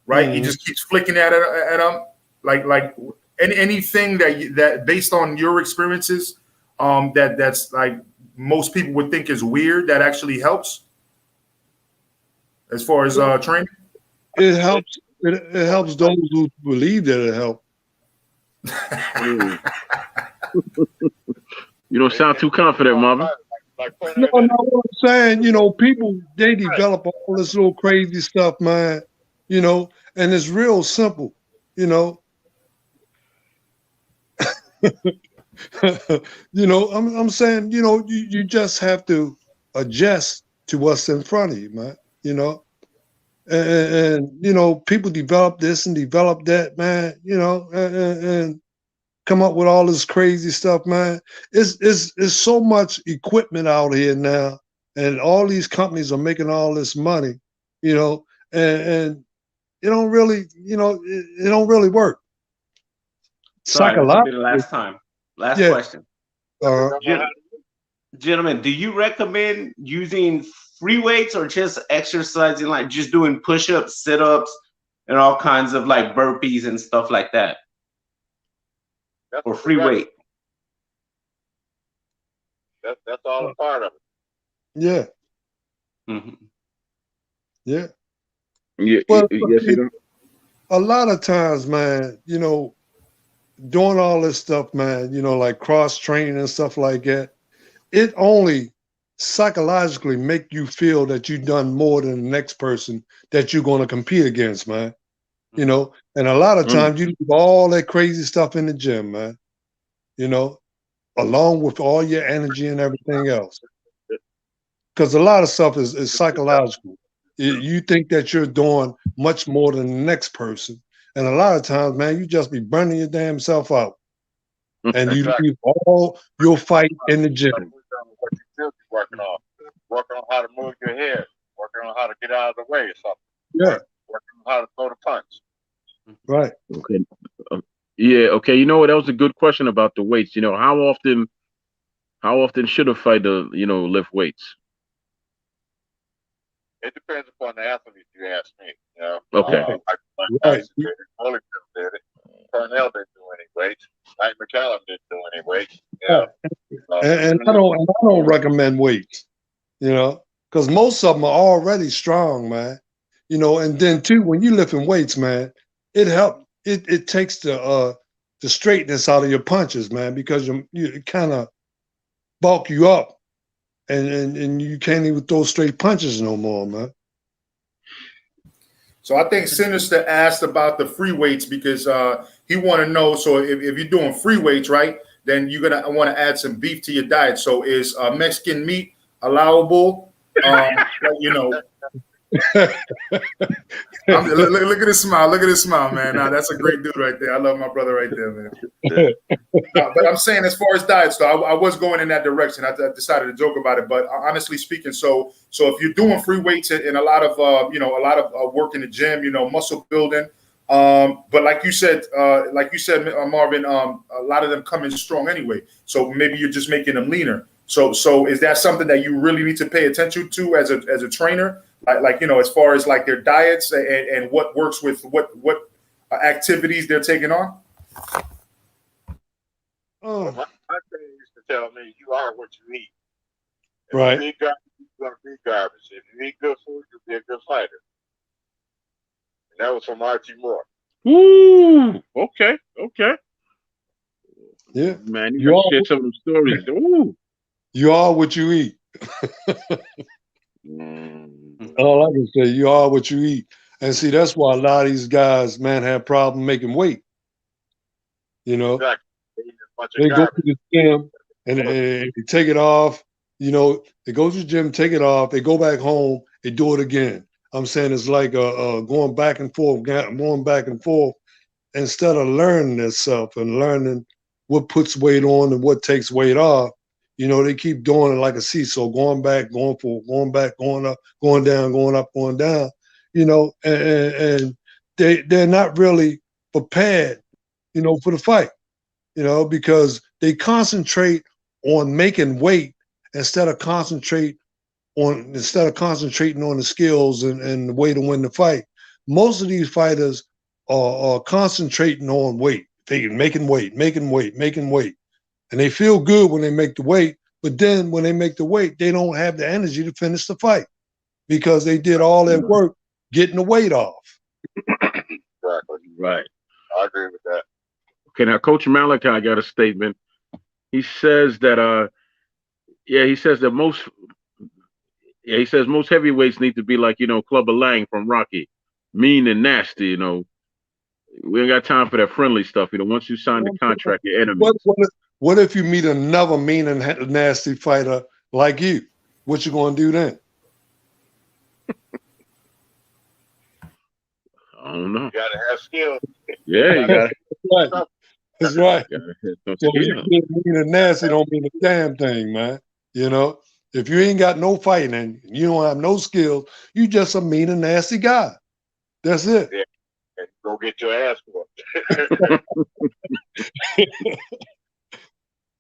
A: right? He just keeps flicking at him, like anything that based on your experiences, that's like most people would think is weird, that actually helps as far as training.
D: It helps. It helps those who believe that it helps.
C: You don't sound too confident, Marvin.
D: No, what I'm saying, people, they develop all this little crazy stuff, man, and it's real simple, I'm saying, you just have to adjust to what's in front of you, man, and people develop this and develop that, man, and come up with all this crazy stuff, man. It's so much equipment out here now, and all these companies are making all this money, and it don't really, it don't really work.
E: Sorry, this will be the last time. Last question. Gentlemen, do you recommend using free weights or just exercising, like just doing push-ups, sit-ups, and all kinds of like burpees and stuff like that? Or free weight?
B: That's all a part of it.
D: Yeah.
E: Mm-hmm.
D: Yeah.
C: Well, yes,
D: a lot of times, man, doing all this stuff, man, like cross training and stuff like that, it only psychologically make you feel that you've done more than the next person that you're going to compete against, man. And a lot of times you leave all that crazy stuff in the gym, man, along with all your energy and everything else. Because a lot of stuff is psychological. You think that you're doing much more than the next person. And a lot of times, man, you just be burning your damn self out. And you leave all your fight in the gym.
B: What you should be working on. Working on how to move your head. Working on how to get out of the way or something.
D: Yeah.
B: Working on how to throw the punch.
D: Right.
C: Okay. Yeah. Okay. You know what? That was a good question about the weights. How often should a fighter, lift weights?
B: It depends upon the athlete, you ask me.
C: Okay.
D: Right.
B: Holyfield did it. Cornell didn't do any weights. Mike McCallum didn't do any weights.
D: And I don't recommend weights, because most of them are already strong, man. And then too, when you lifting weights, man, it takes the straightness out of your punches, man, because you kind of bulk you up. And you can't even throw straight punches no more, man.
A: So I think Sinister asked about the free weights because he want to know. So if you're doing free weights, right, then you're gonna want to add some beef to your diet. So is Mexican meat allowable? Look at this smile. Look at this smile, man. Now that's a great dude right there. I love my brother right there, man. But I'm saying, as far as diets, though, I was going in that direction. I decided to joke about it, but honestly speaking, so if you're doing free weights and a lot of work in the gym, muscle building, but like you said, Marvin, a lot of them come in strong anyway. So maybe you're just making them leaner. So is that something that you really need to pay attention to as a trainer? Like as far as like their diets and what works with what activities they're taking on?
B: My thing used to tell me, you are what you eat. If
D: right.
B: you eat garbage, you're going to be garbage. If you eat good food, you'll be a good fighter. And that was from Archie Moore.
C: Ooh, okay.
D: Yeah.
C: Man, you gotta share some of them stories. Ooh.
D: You are what you eat. All I can say, you are what you eat. And see, that's why a lot of these guys, man, have problem making weight.
B: Exactly.
D: They go to the gym and they take it off. They go to the gym, take it off. They go back home. They do it again. I'm saying it's like going back and forth instead of learning itself and learning what puts weight on and what takes weight off. They keep doing it like a seesaw, going back, going forward, going back, going up, going down, going up, going down. And they're not really prepared, for the fight. Because they concentrate on making weight instead of concentrating on the skills and the way to win the fight. Most of these fighters are concentrating on weight, making weight, and they feel good when they make the weight. But then when they make the weight, they don't have the energy to finish the fight because they did all that work getting the weight off.
B: Exactly.
C: Right.
B: I agree with that.
C: Okay, now Coach Malachi got a statement. He says that most heavyweights need to be like, Clubber Lang from Rocky, mean and nasty, We ain't got time for that friendly stuff, once you sign the contract, your enemies.
D: What if you meet another mean and nasty fighter like you? What you gonna do then?
C: I don't know.
B: You gotta have skill.
C: Yeah, you gotta.
D: That's right.
C: Don't
D: So
C: scare
D: you
C: him.
D: being mean and nasty don't mean a damn thing, man. You know, if you ain't got no fighting and you don't have no skills, you just a mean and nasty guy. That's it.
B: Yeah, and go get your ass whooped.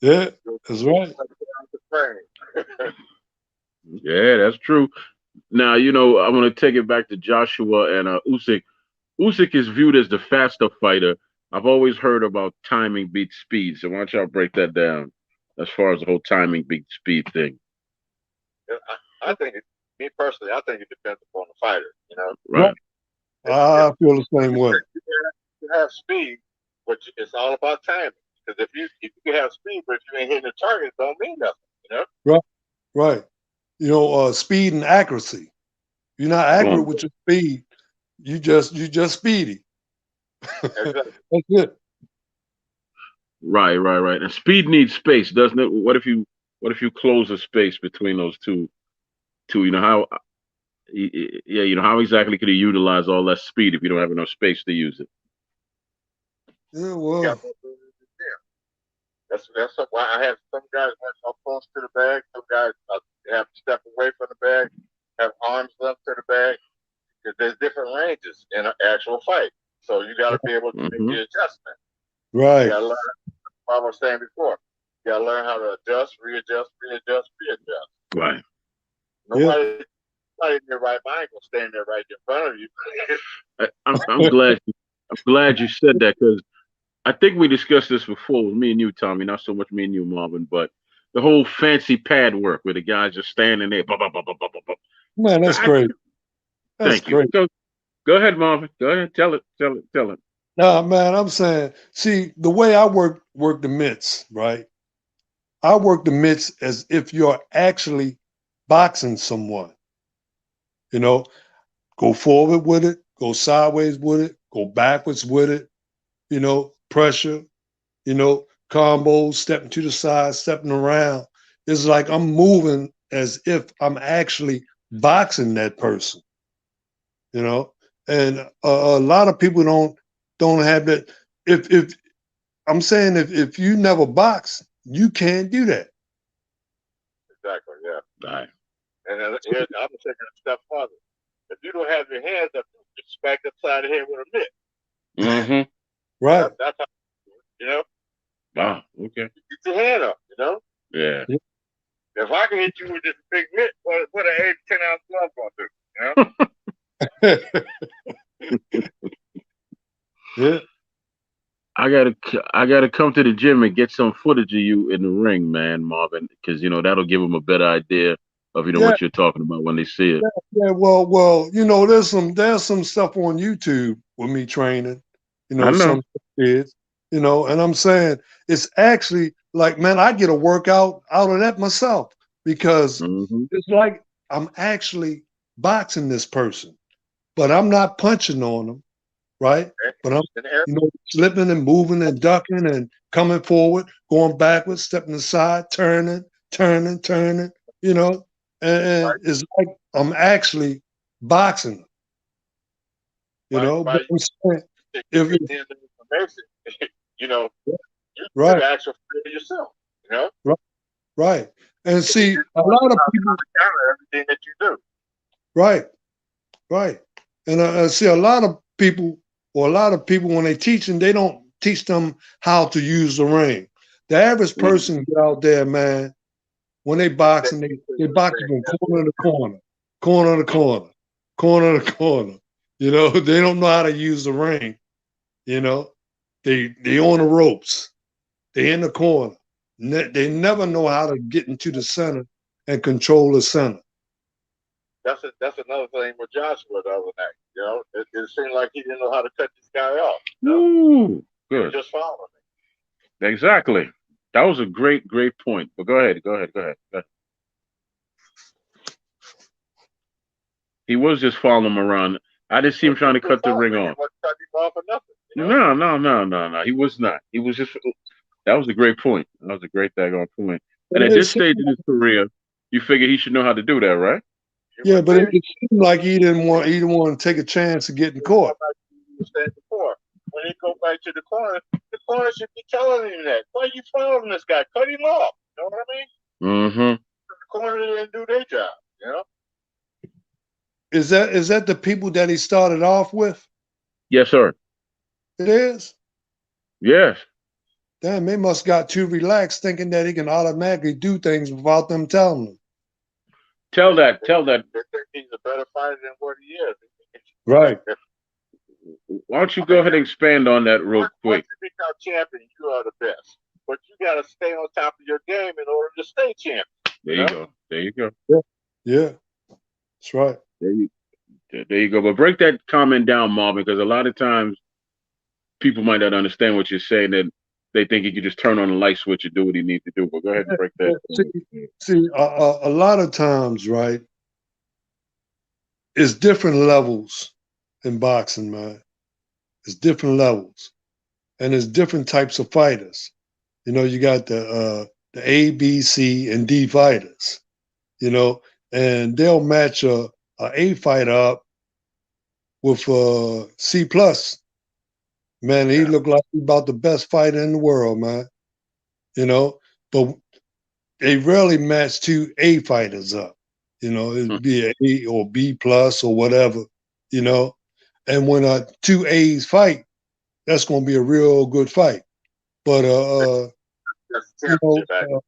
D: Yeah, that's right.
C: Yeah, that's true. Now, you know, I'm going to take it back to Joshua and Usyk. Usyk is viewed as the faster fighter. I've always heard about timing beats speed. So why don't y'all break that down as far as the whole timing beats speed thing?
B: I think, me personally, I think it depends upon the fighter. You know,
C: Right.
D: I feel the same way.
B: You have speed, but it's all about timing. Because if you have speed, but if you ain't hitting the target, it don't mean nothing. You know.
D: Right. Right. You know, speed and accuracy. You're not accurate with your speed. You just speedy.
B: Exactly.
D: That's it.
C: Right. And speed needs space, doesn't it? What if you close a space between those two? You know how? Yeah, you know how exactly could you utilize all that speed if you don't have enough space to use it?
D: Yeah, well.
B: That's why I have some guys up close to the bag. Some guys have to step away from the bag, have arms up to the bag. Because there's different ranges in an actual fight, so you got to be able to make the adjustment.
D: Right.
B: You got to learn. What I was saying before, you got to learn how to adjust, readjust.
C: Right.
B: Nobody in their right mind will stand there right in front of you.
C: I'm glad. I'm glad you said that because I think we discussed this before with me and you, Tommy. Not so much me and you, Marvin, but the whole fancy pad work where the guys just standing there.
D: Man, that's great. That's
C: Thank you.
D: great.
C: Go ahead, Marvin. Go ahead. Tell it.
D: Nah, man, I'm saying, see, the way I work the mitts, right? I work the mitts as if you're actually boxing someone. You know, go forward with it, go sideways with it, go backwards with it, you know, pressure, you know, combos, stepping to the side, stepping around. It's like I'm moving as if I'm actually boxing that person, you know? And a lot of people don't have that. If I'm saying if you never box, you can't do that.
B: Exactly. Yeah.
C: Right.
B: And I'm taking a step further. If you don't have your hands up, you smack upside the head with a mitt.
C: Mm-hmm.
D: Right.
B: That's how you know.
C: Wow. Okay.
B: Get your hand up. You know.
C: Yeah.
B: If I can hit you with this big mitt, what an 8-10 ounce glove gonna do? You know.
D: Yeah.
C: I gotta come to the gym and get some footage of you in the ring, man, Marvin, because you know that'll give them a better idea of what you're talking about when they see it.
D: Yeah. Well, you know, there's some stuff on YouTube with me training. You know, some kids. You know, and I'm saying it's actually like, man, I get a workout out of that myself because it's like I'm actually boxing this person, but I'm not punching on them, right? But I'm, you know, slipping and moving and ducking and coming forward, going backwards, stepping aside, turning, you know, and it's like I'm actually boxing them, you know. But I'm saying, if
B: you know,
D: right,
B: you're actually for yourself, you know,
D: right, and see a lot of people
B: counter everything that you do,
D: right, and I see a lot of people when they teach them, they don't teach them how to use the ring. The average person get out there, man. When they boxing, they boxing from corner to corner, corner to corner, corner to corner. You know, they don't know how to use the ring. You know, they on the ropes, they in the corner. They never know how to get into the center and control the center.
B: That's another thing with Joshua the other night. You know, it seemed like he didn't know how to cut this guy off. You know?
C: Ooh, good.
B: Just following
C: me. Exactly. That was a great point. But go ahead. He was just following him around. I didn't see him trying to cut the ring off.
B: Cut him off or nothing, you know?
C: No. He was not. He was just. That was a great point. That was a great daggone point. And at this stage in his career, you figure he should know how to do that, right?
D: Yeah, but it seemed like he didn't want to take a chance of getting caught.
B: When he go back to the corner, corner should be telling him that. Why are you following this guy? Cut him off. You know what I mean?
C: Mm-hmm.
B: The corner didn't do their job. You know.
D: Is that the people that he started off with?
C: Yes, sir.
D: It is?
C: Yes.
D: Damn, they must got too relaxed thinking that he can automatically do things without them telling him.
C: Tell that.
B: They think he's a better fighter than what he is.
D: Right.
C: Why don't you go ahead and expand on that real quick?
B: Once you become champion, you are the best. But you got to stay on top of your game in order to stay champion.
C: There you go. There you go.
D: Yeah. That's right.
C: There you go. But break that comment down, Marvin, because a lot of times people might not understand what you're saying, that they think he can just turn on the light switch and do what he needs to do. But go ahead and break that.
D: See, a lot of times, right, it's different levels in boxing, man. It's different levels. And there's different types of fighters. You know, you got the A, B, C, and D fighters, you know, and they'll match a fighter up with a C+. Man, he looked like he's about the best fighter in the world, man. You know, but they rarely match two A fighters up. You know, it'd be an A or B+ or whatever, you know. And when two A's fight, that's going to be a real good fight. But, you know,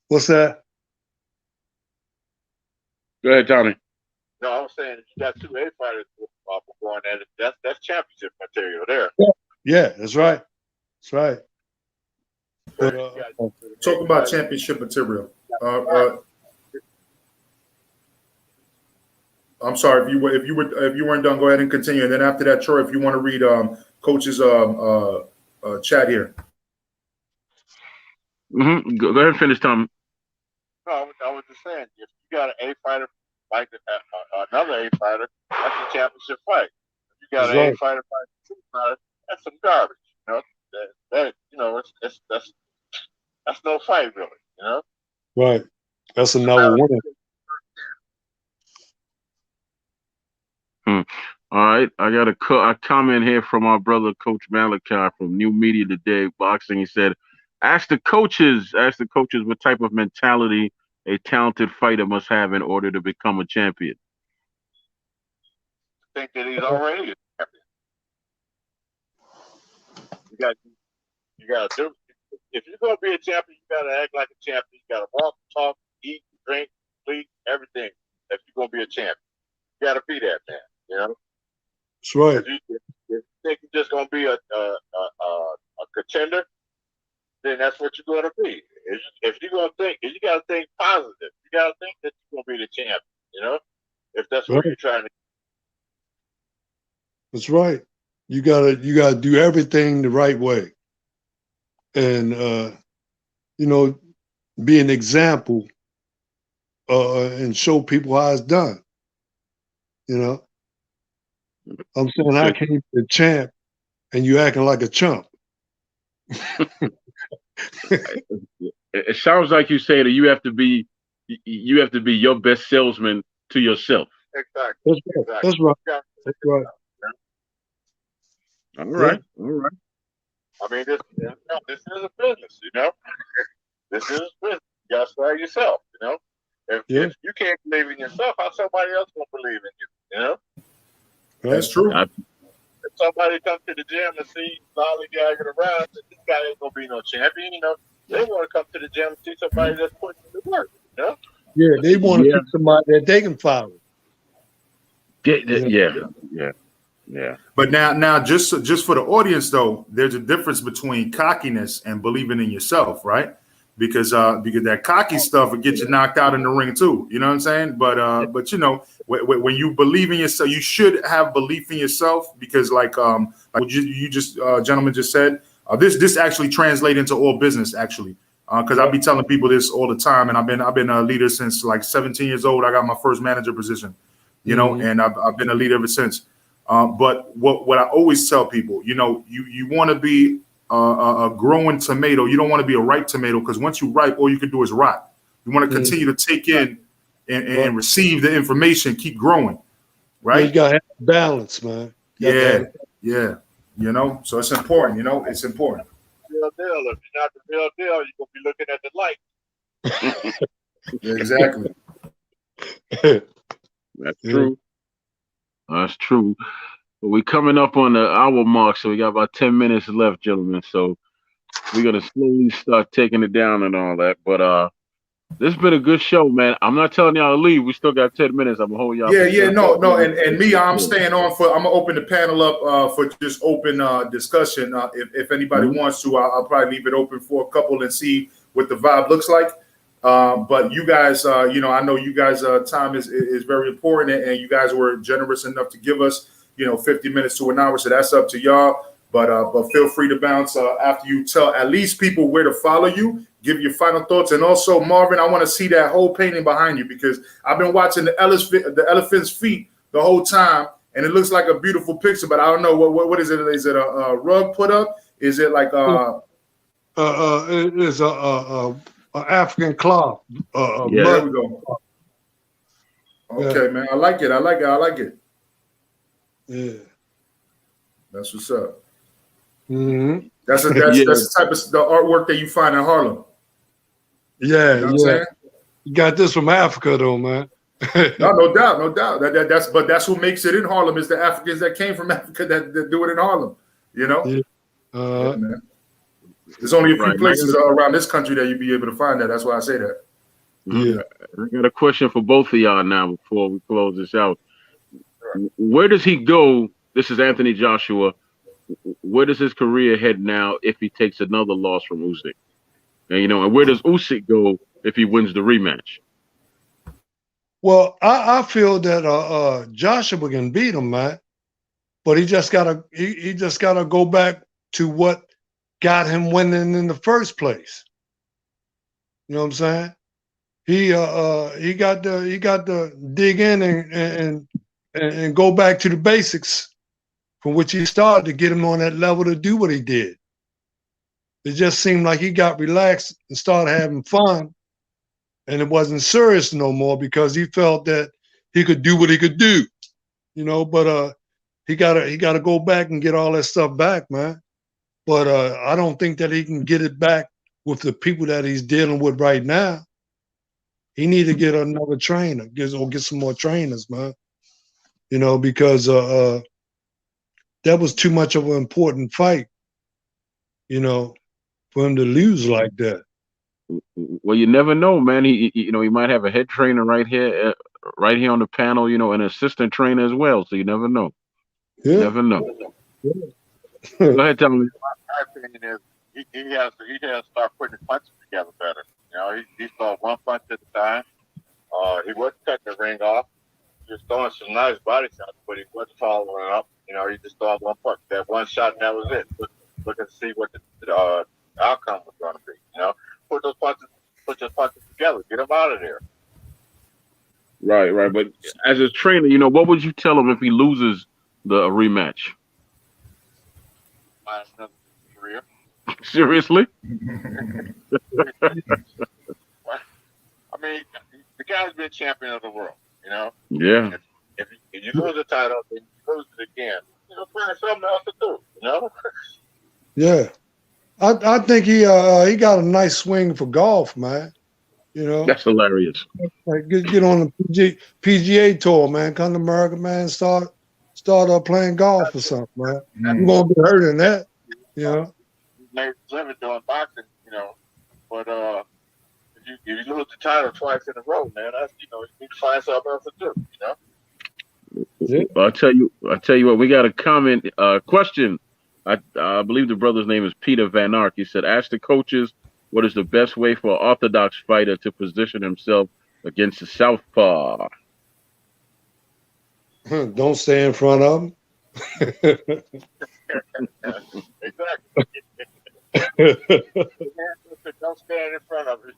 D: what's that?
C: Go ahead, Tommy.
B: No, I was saying you got two A fighters going at it. That's championship material there.
D: Yeah, that's right. That's right. But,
A: talk about championship material. I'm sorry if you weren't done. Go ahead and continue. And then after that, Troy, if you want to read Coach's chat here.
C: Mm-hmm. Go ahead and finish, Tom.
B: No, I was just saying, if you got an A fighter fight another A fighter, that's a championship fight. If you got an A fighter fight a C fighter, that's some garbage. You know, that you know, that's no fight really. You know,
D: right? That's another one.
C: All right, I got a comment here from our brother Coach Malachi from New Media Today Boxing. He said, ask the coaches what type of mentality a talented fighter must have in order to become a champion.
B: I think that he's already a champion. You got to do. If you're gonna be a champion, you got to act like a champion. You got to walk, talk, eat, drink, sleep, everything. If you're gonna be a champion, you got to be that man. You know.
D: That's right.
B: If you think you're just gonna be a contender, then that's what you're gonna be. If you're gonna think, you gotta think positive. You gotta think that you're gonna be the champion. You know, if that's what you're trying to.
D: That's right. You gotta do everything the right way, and you know, be an example, and show people how it's done. You know, I'm saying I can't be the champ, and you acting like a chump.
C: It sounds like you say that you have to be your best salesman to yourself.
B: Exactly.
D: That's right. That's right.
C: All right. All right.
B: I mean, this is a business, you know. This is a business. You gotta start yourself, you know. If you can't believe in yourself, how somebody else gonna believe in you? You know.
A: That's true.
B: If somebody comes to the gym and sees lollygagging around, this guy ain't gonna be no champion, you know. They want to come to the gym and see somebody that's putting in the work, you know.
D: Yeah, they want to see somebody that they can follow.
C: Yeah.
A: But now, just for the audience though, there's a difference between cockiness and believing in yourself, right? Because that cocky stuff will get you knocked out in the ring too. You know what I'm saying? But you know, when you believe in yourself, you should have belief in yourself, because like what you just gentlemen just said, this actually translates into all business actually. Because I be telling people this all the time, and I've been a leader since like 17 years old. I got my first manager position, you know, and I've been a leader ever since. But what I always tell people, you know, you want to be a growing tomato. You don't want to be a ripe tomato, because once you ripe, all you can do is rot. You want to continue to take in and receive the information, keep growing, right?
D: You got to have balance, man.
A: Yeah. You know, so it's important. You know, it's important.
B: Real deal. If you're not the real deal, you're gonna be looking at the light.
A: Exactly.
C: That's true. That's true. But we're coming up on the hour mark, so we got about 10 minutes left, gentlemen. So we're gonna slowly start taking it down and all that. But this has been a good show, man. I'm not telling y'all to leave. We still got 10 minutes. I'm gonna hold y'all.
A: No. And me, I'm staying on I'm gonna open the panel up for just open discussion. If anybody wants to, I'll probably leave it open for a couple and see what the vibe looks like. But you guys, you know, I know you guys' time is very important, and you guys were generous enough to give us, you know, 50 minutes to an hour. So that's up to y'all. But feel free to bounce after you tell at least people where to follow you. Give your final thoughts. And also, Marvin, I want to see that whole painting behind you, because I've been watching the elephant's feet the whole time, and it looks like a beautiful picture. But I don't know what is it? Is it a rug put up? Is it like
D: it is a African cloth.
A: There we go. Okay, man, I like it.
D: Yeah,
A: that's what's up.
D: Mm-hmm.
A: That's the type of the artwork that you find in Harlem.
D: Yeah,
A: you know what I'm saying?
D: You got this from Africa, though, man.
A: no doubt. That's what makes it in Harlem, is the Africans that came from Africa that do it in Harlem. You know, man. There's only a few places around this country that you'd be able to find that. That's why I say that.
C: Yeah, I got a question for both of y'all now before we close this out. Where does he go? This is Anthony Joshua. Where does his career head now if he takes another loss from Usyk? And you know, and where does Usyk go if he wins the rematch?
D: Well, I feel that Joshua can beat him, man. But he just gotta go back to what got him winning in the first place. You know what I'm saying? He got to dig in and go back to the basics from which he started to get him on that level to do what he did. It just seemed like he got relaxed and started having fun, and it wasn't serious no more because he felt that he could do what he could do, you know. But he gotta go back and get all that stuff back, man. But I don't think that he can get it back with the people that he's dealing with right now. He need to get another trainer, get some more trainers, man. You know, because that was too much of an important fight, you know, for him to lose like that.
C: Well, you never know, man. He might have a head trainer right here on the panel, you know, an assistant trainer as well. So you never know.
D: Yeah.
C: You never know. Yeah. Go ahead, tell me.
B: My opinion is he has to start putting his punches together better. You know, he thought one punch at a time. He wasn't cutting the ring off. He was throwing some nice body shots, but he wasn't following up. You know, he just thought one punch, that one shot, and that was it. Looking to see what the outcome was going to be. You know, put your punches together, get him out of there.
C: Right. But as a trainer, you know, what would you tell him if he loses the rematch?
B: Find another career.
C: Seriously?
B: I mean, the guy's been champion of the world. You know.
C: Yeah.
B: If you lose the title, then you lose it again. You know, find something else to do. You know.
D: Yeah, I think he got a nice swing for golf, man. You know,
C: that's hilarious.
D: Like get on the PGA tour, man. Come to America, man. Start playing golf or something, man. You won't be hurt in that. You know.
B: He made his living doing boxing, you know, but if you lose the title twice in a row, man, that's, you know, you need to find something else to do, you know.
C: Yeah. I'll tell you what. We got a comment question. I believe the brother's name is Peter Van Ark. He said, ask the coaches what is the best way for an orthodox fighter to position himself against the southpaw.
D: Don't stay in front of him.
B: Exactly. Don't stand in front of him.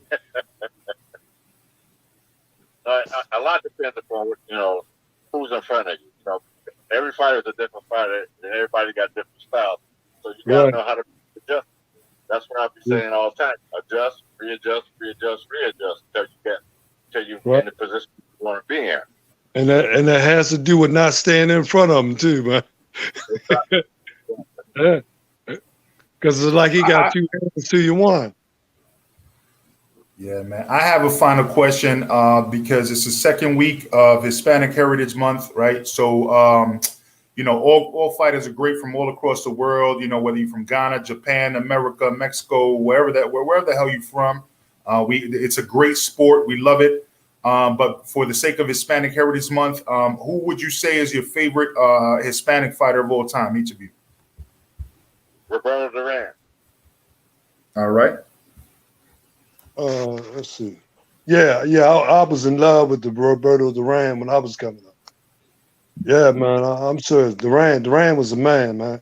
B: A lot depends upon, you know, who's in front of you. You know, every fighter is a different fighter, and everybody got different styles. So you gotta know how to adjust. That's what I'll be saying all the time. Adjust, readjust until you get in the position you want to be in.
D: And that has to do with not staying in front of them too, man. Yeah. Because it's like he got two hands to your one.
A: Yeah, man. I have a final question because it's the second week of Hispanic Heritage Month, right? So, all fighters are great from all across the world. You know, whether you're from Ghana, Japan, America, Mexico, wherever the hell you're from, it's a great sport. We love it. But for the sake of Hispanic Heritage Month, who would you say is your favorite Hispanic fighter of all time? Each of you.
B: Roberto Duran.
A: All right.
D: Let's see. Yeah. I was in love with the Roberto Duran when I was coming up. Yeah, man. I'm serious. Duran was a man, man.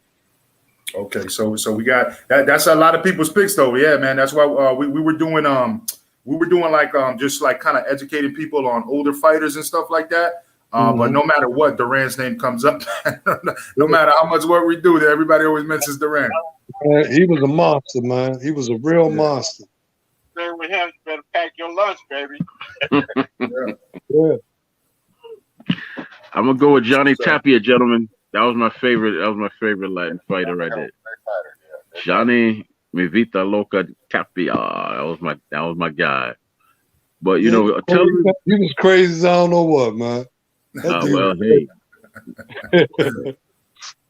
A: Okay, so we got that. That's a lot of people's picks, though. Yeah, man. That's why we were doing like just like kind of educating people on older fighters and stuff like that. But no matter what, Duran's name comes up. No matter how much work we do, everybody always mentions Duran.
D: He was a monster, man. He was a real monster.
B: With him, you better pack your lunch, baby.
D: Yeah.
C: I'm gonna go with Johnny Tapia, gentlemen. That was my favorite Latin fighter right there. Johnny Mi Vida Loca Tapia. That was my guy. But
D: he was crazy as I don't know what, man.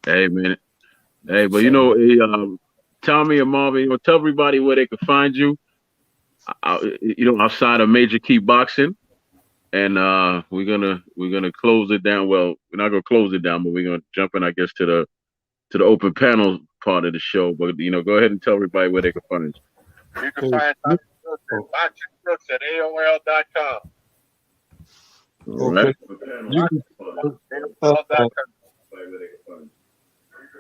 C: Hey man. Hey, but Tommy and Marvin, tell everybody where they can find you. Outside of Major Key Boxing, and we're gonna close it down. Well, we're not gonna close it down, but we're gonna jump in, I guess, to the open panel part of the show. But go ahead and tell everybody where they can find you.
B: You can find Boxing Brooks at AOL.com.
D: Okay.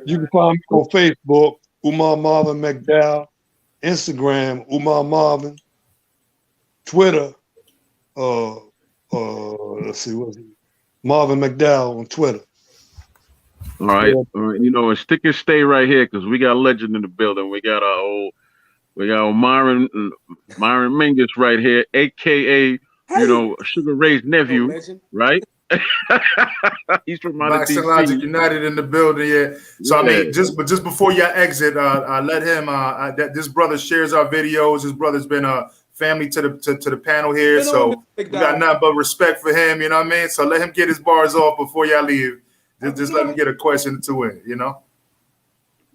D: You can find me on Facebook, Umar Marvin McDowell, Instagram, Umar Marvin, Twitter, let's see, what's it? Marvin McDowell on Twitter.
C: All right. And stick and stay right here because we got a legend in the building. We got old Myron Mingus right here, aka Sugar Ray's nephew, right? He's from
A: Boxing Logic United in the building, yeah. So I mean, just before y'all exit, let him. That this brother shares our videos. His brother's been a family to the panel here, so we got nothing but respect for him. You know what I mean? So let him get his bars off before y'all leave. Just let him get a question or two in.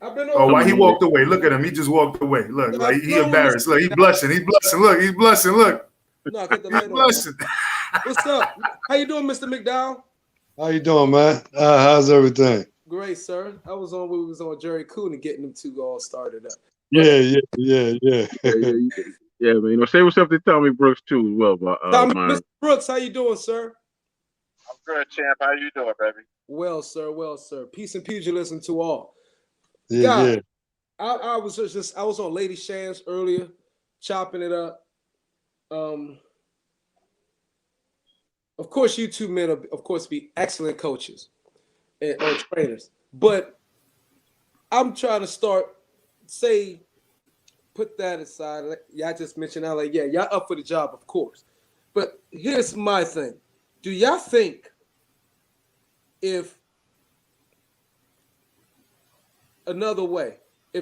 A: Why he walked away? Look at him. He just walked away. Look, like he embarrassed. Look, he's blushing. He's blushing. Look, he's blushing. Look.
F: No, he's blushing. What's up? How you doing, Mr. McDowell?
D: How you doing, man? How's everything?
F: Great, sir. We was on Jerry Cooney getting them two all started up.
D: Yeah.
C: Yeah, man. Say what's up to Tommy Brooks too as well.
F: Mr. Brooks, how you doing, sir?
B: I'm good, champ. How you doing, baby?
F: Well, sir. Peace and pugilism to all.
D: Yeah.
F: I was on Lady Shan's earlier, chopping it up. Of course, you two men be excellent coaches or trainers. But I'm trying to put that aside. Y'all just mentioned y'all up for the job, of course. But here's my thing. Do y'all think if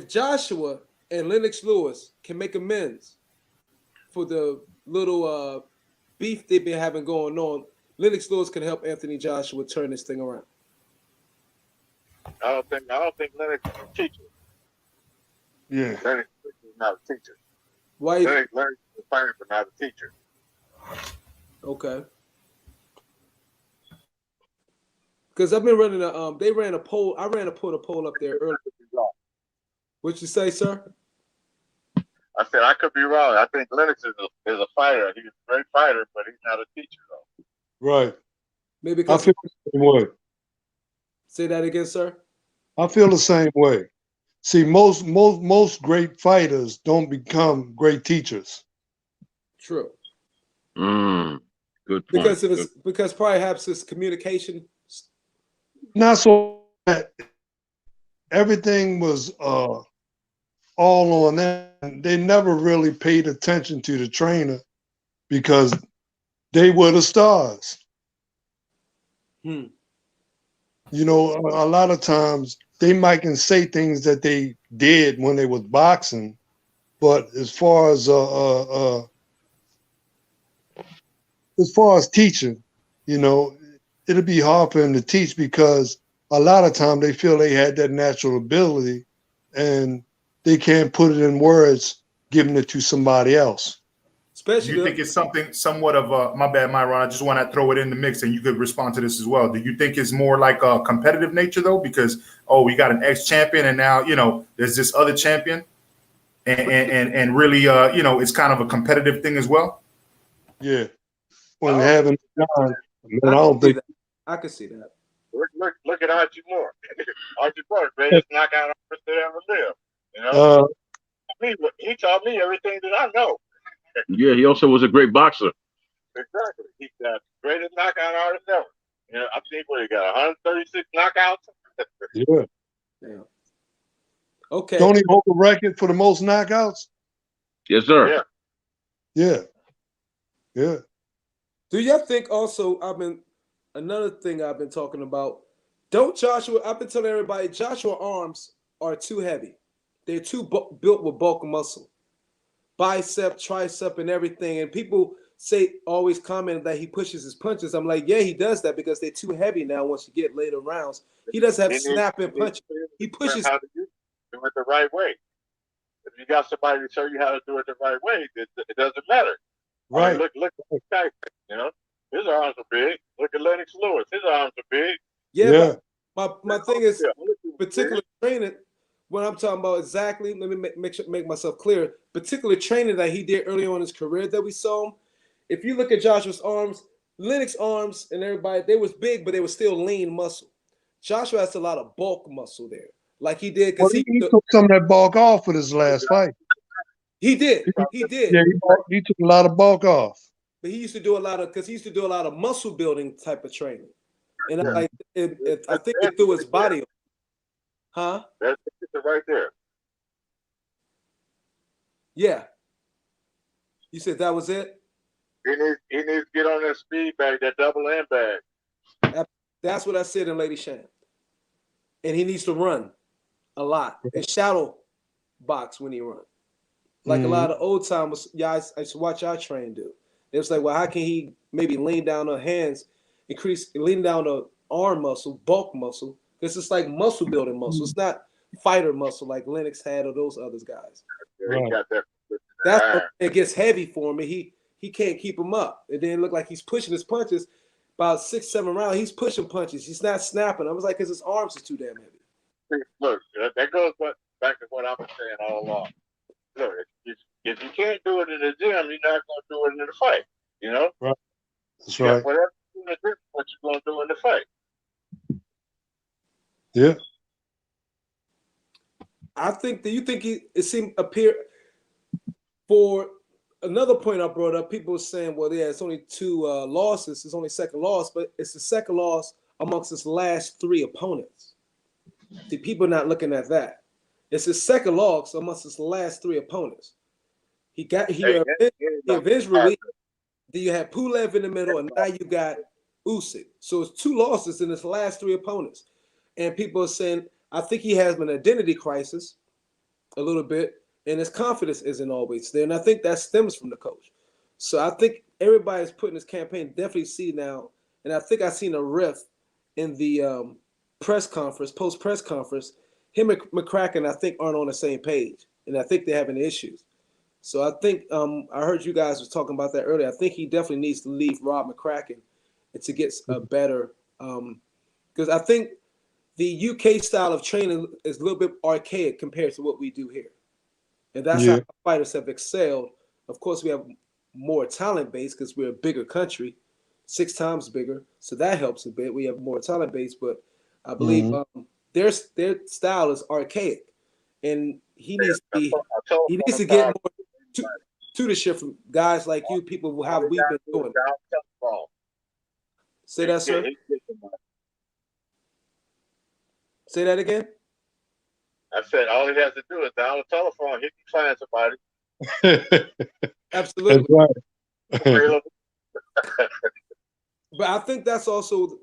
F: Joshua and Lennox Lewis can make amends for the little beef they've been having going on, Lennox Lewis can help Anthony Joshua turn this thing around?
B: I don't think Lennox is a teacher.
D: Yeah.
B: Lennox is not a teacher.
F: Why?
B: Lennox is a fighter, but not a teacher.
F: Okay. Because I've been running they ran a poll. I put a poll up there earlier. What'd you say, sir?
B: I said I could be wrong. I think Lennox is a fighter. He's a great fighter, but he's not a teacher, though.
D: Right.
F: Maybe
D: I feel the same way.
F: Say that again, sir.
D: I feel the same way. See, most great fighters don't become great teachers.
F: True.
C: Good point.
F: Because perhaps it's communication.
D: Not so that everything was all on them. They never really paid attention to the trainer because they were the stars. You know, a lot of times they might can say things that they did when they was boxing, but as far as teaching, you know, it'll be hard for them to teach because a lot of time they feel they had that natural ability and they can't put it in words, giving it to somebody else.
A: Do you think it's something somewhat of a, my bad, Myron, I just want to throw it in the mix and you could respond to this as well. Do you think it's more like a competitive nature though? Because, oh, we got an ex-champion and now, you know, there's this other champion and really, you know, it's kind of a competitive thing as well.
D: Yeah. When having John, I don't think
F: I could see that.
B: Look at Archie Moore. Archie Moore, greatest knockout artist that ever lived. You know, he taught me everything that I know.
C: Yeah, he also was a great boxer.
B: Exactly. He's the greatest knockout artist ever. You know, I think what he got 136 knockouts.
D: Yeah.
F: Yeah. Okay.
D: Don't he hold the record for the most knockouts?
C: Yes, sir.
D: Yeah. Yeah.
F: Do y'all think also, another thing I've been talking about, I've been telling everybody, Joshua arms are too heavy. They're too built with bulk muscle. Bicep, tricep, and everything. And people always comment that he pushes his punches. I'm like, yeah, he does that because they're too heavy now once you get later rounds. He doesn't have snapping punches. He pushes.
B: How to do it the right way. If you got somebody to show you how to do it the right way, it doesn't matter.
D: Right.
B: I mean, look at Tyson, you know, his arms are big. Look at Lennox Lewis, his arms are big.
F: Yeah. But my thing is, particular training, what I'm talking about exactly, let me make myself clear, particular training that he did early on in his career that we saw him. If you look at Joshua's arms, Lennox arms and everybody, they was big, but they were still lean muscle. Joshua has a lot of bulk muscle there. Like he did.
D: Well, he took some of that bulk off with his last fight.
F: He did.
D: Yeah, he took a lot of bulk off.
F: But he used to do a lot of muscle building type of training. And I think it threw his body. Huh?
B: That's it right there.
F: Yeah. You said that was it?
B: He needs to get on that speed bag, that double end bag.
F: That's what I said in Lady Shan. And he needs to run a lot and shadow box when he runs. Like a lot of old timers, I used to watch our train do. It was like, well, how can he maybe lean down on hands, lean down the arm muscle, bulk muscle? Because it's like muscle building muscle. It's not fighter muscle like Lennox had or those other guys.
B: Yeah, he got that.
F: That's when it gets heavy for him. He can't keep him up. It didn't look like he's pushing his punches. About 6-7 rounds, he's pushing punches. He's not snapping. I was like, because his arms are too damn heavy.
B: Look, that goes back to what I've been saying all along. Look, if you can't do it in the gym, you're not going to do it in the fight. You know?
D: Right. That's right.
B: Whatever you do in the gym, what you're going to do in the fight.
D: Yeah.
F: I think that you think it seemed appear for another point I brought up. People were saying, well, yeah, it's only 2 losses. It's only second loss, but it's the second loss amongst his last 3 opponents. See, people are not looking at that. It's his second loss amongst his last 3 opponents. He avenged Ruiz. Then you had Pulev in the middle, and now you got Usyk. So it's 2 losses in his last 3 opponents. And people are saying, I think he has an identity crisis a little bit, and his confidence isn't always there. And I think that stems from the coach. So I think everybody's putting this campaign definitely see now, and I think I've seen a rift in the post-press conference. Him and McCracken, I think, aren't on the same page, and I think they're having issues. So I think I heard you guys was talking about that earlier. I think he definitely needs to leave Rob McCracken and to get a better because I think the UK style of training is a little bit archaic compared to what we do here. And that's how fighters have excelled. Of course, we have more talent base because we're a bigger country, 6 times bigger. So that helps a bit. We have more talent base, but I believe their style is archaic. And he needs to get more tutorship from guys like you, people who have we've been doing. Say that, sir. Say that again.
B: I said all he has to do is down the telephone, he can find somebody.
F: Absolutely.
D: That's right.
F: But I think that's also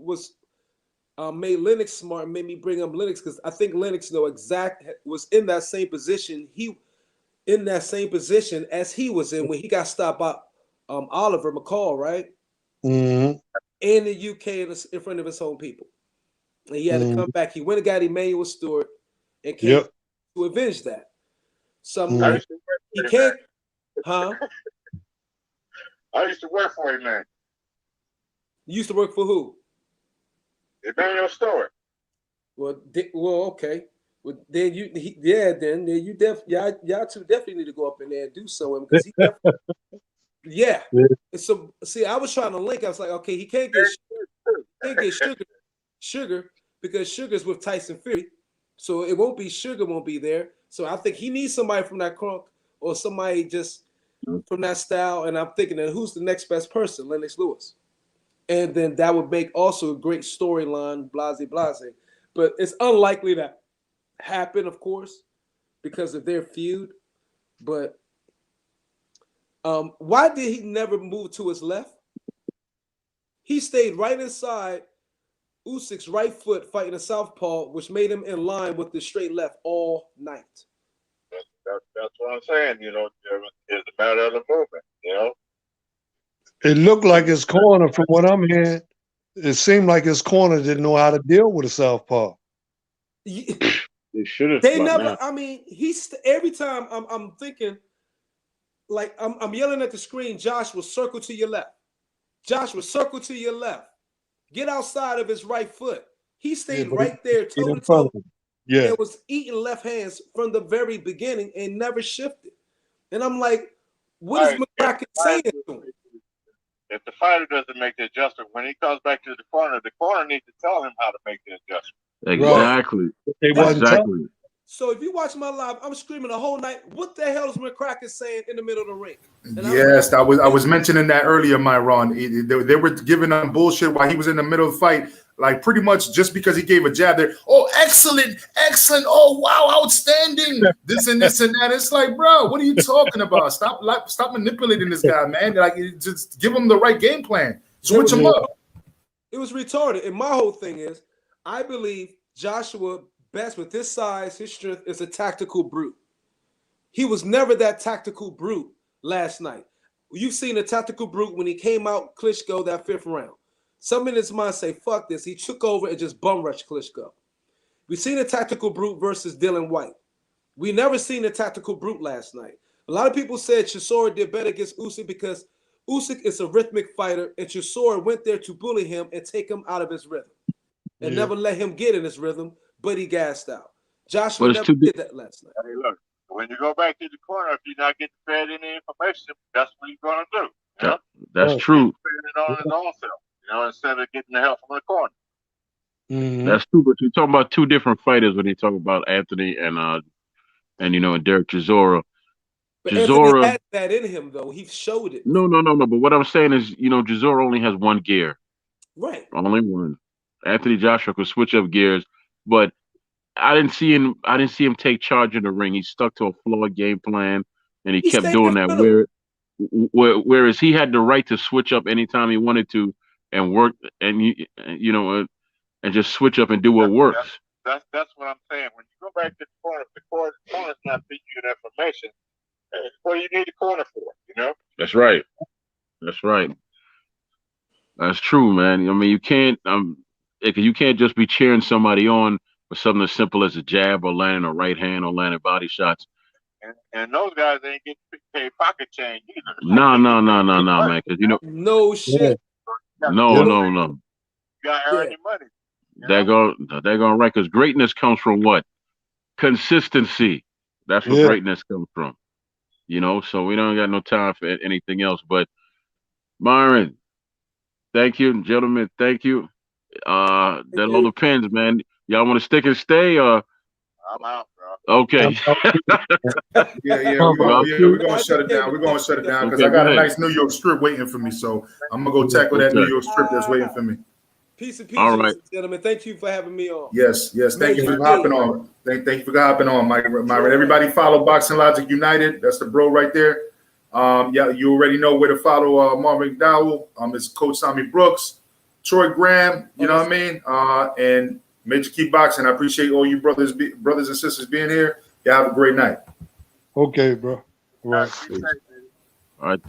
F: made Lennox smart and made me bring up Lennox because I think Lennox was in that same position. In that same position as he was in when he got stopped by Oliver McCall, right?
D: Mm-hmm.
F: In the UK in front of his home people. And he had to come back. He went and got Emmanuel Stewart and came to avenge that. So I'm like, he can't, huh?
B: I used to work for him, man.
F: You used to work for who?
B: Emmanuel Stewart.
F: Well, okay. Well, then y'all two definitely need to go up in there and do so because he definitely, yeah. And so see, I was trying to link. I was like, okay, he can't get Sugar because Sugar's with Tyson Fury, so it won't be Sugar won't be there. So I think he needs somebody from that crunk or somebody just from that style. And I'm thinking, that who's the next best person? Lennox Lewis. And then that would make also a great storyline, blase. But it's unlikely to happen, of course, because of their feud. But why did he never move to his left? He stayed right inside Usyk's right foot fighting a southpaw, which made him in line with the straight left all night.
B: That's what I'm saying. You know, it's a matter of the movement. You know,
D: it looked like his corner, from what I'm hearing, it seemed like his corner didn't know how to deal with a southpaw.
C: They should have.
F: They never. Man. I mean, every time I'm thinking, like I'm yelling at the screen. Josh will circle to your left. Josh will circle to your left. Get outside of his right foot. He stayed right there, toe to toe. Yeah, and was eating left hands from the very beginning and never shifted. And I'm like, what is McCracken saying to him?
B: If the fighter doesn't make the adjustment, when he comes back to the corner needs to tell him how to make the adjustment.
C: Exactly. Exactly.
F: So if you watch my live, I'm screaming the whole night. What the hell is McCracken saying in the middle of the ring? And
A: yes, I was mentioning that earlier, Myron. They were giving him bullshit while he was in the middle of the fight, like pretty much just because he gave a jab there. Oh, excellent. Oh, wow, outstanding. This and that. It's like, bro, what are you talking about? Stop manipulating this guy, man. Like, just give him the right game plan. Switch him up.
F: It was retarded. And my whole thing is, I believe Joshua best with his size, his strength, is a tactical brute. He was never that tactical brute last night. You've seen a tactical brute when he came out Klitschko that 5th round. Some in his mind say, fuck this. He took over and just bum rushed Klitschko. We've seen a tactical brute versus Dylan White. We never seen a tactical brute last night. A lot of people said Chisora did better against Usyk because Usyk is a rhythmic fighter and Chisora went there to bully him and take him out of his rhythm and never let him get in his rhythm. But he gassed out. Joshua never did that last night.
B: Hey, look, when you go back to the corner, if you're not getting fed any information, that's what you're going to do. You know?
C: That's true.
B: It on his own self, you know, instead of getting the help from the corner.
D: Mm-hmm.
C: That's true. But you're talking about two different fighters when you talk about Anthony and Derek Chisora.
F: But Chisora had that in him, though. He showed it.
C: No. But what I'm saying is, Chisora only has one gear.
F: Right.
C: Only one. Anthony Joshua could switch up gears. But I didn't see him take charge in the ring. He stuck to a flawed game plan, and he kept doing that. Whereas he had the right to switch up anytime he wanted to and work, and just switch up and do what works.
B: That's what I'm saying. When you go back to the corner, if the corner's not feeding you that information, what do you need the corner for? You know.
C: That's right. That's true, man. I mean, you can't just be cheering somebody on for something as simple as a jab or landing a right hand or landing body shots.
B: And those guys ain't getting paid pocket change either.
C: No, man. Because
F: no shit.
C: No.
B: You gotta earn your money.
C: They're going right, because greatness comes from what? Consistency. That's where greatness comes from. So we don't got no time for anything else. But Myron, thank you, gentlemen. Thank you. That all depends, man. Y'all want to stick and stay, or
B: I'm out, bro.
C: Okay.
A: We're gonna shut it down. We're gonna shut it down because I got a nice New York strip waiting for me. So I'm gonna go tackle that New York strip that's waiting for me.
F: Peace and peace, gentlemen. Thank you for having me on.
A: Yes. Thank you for hopping on. Thank you for hopping on, Myron. Everybody follow Boxing Logic United. That's the bro right there. You already know where to follow Marvin McDowell. It's Coach Sammy Brooks. Troy Graham, you know what I mean? And Major Key Boxing. I appreciate all you brothers and sisters being here. Y'all have a great night.
D: Okay, bro. Right.
C: All right.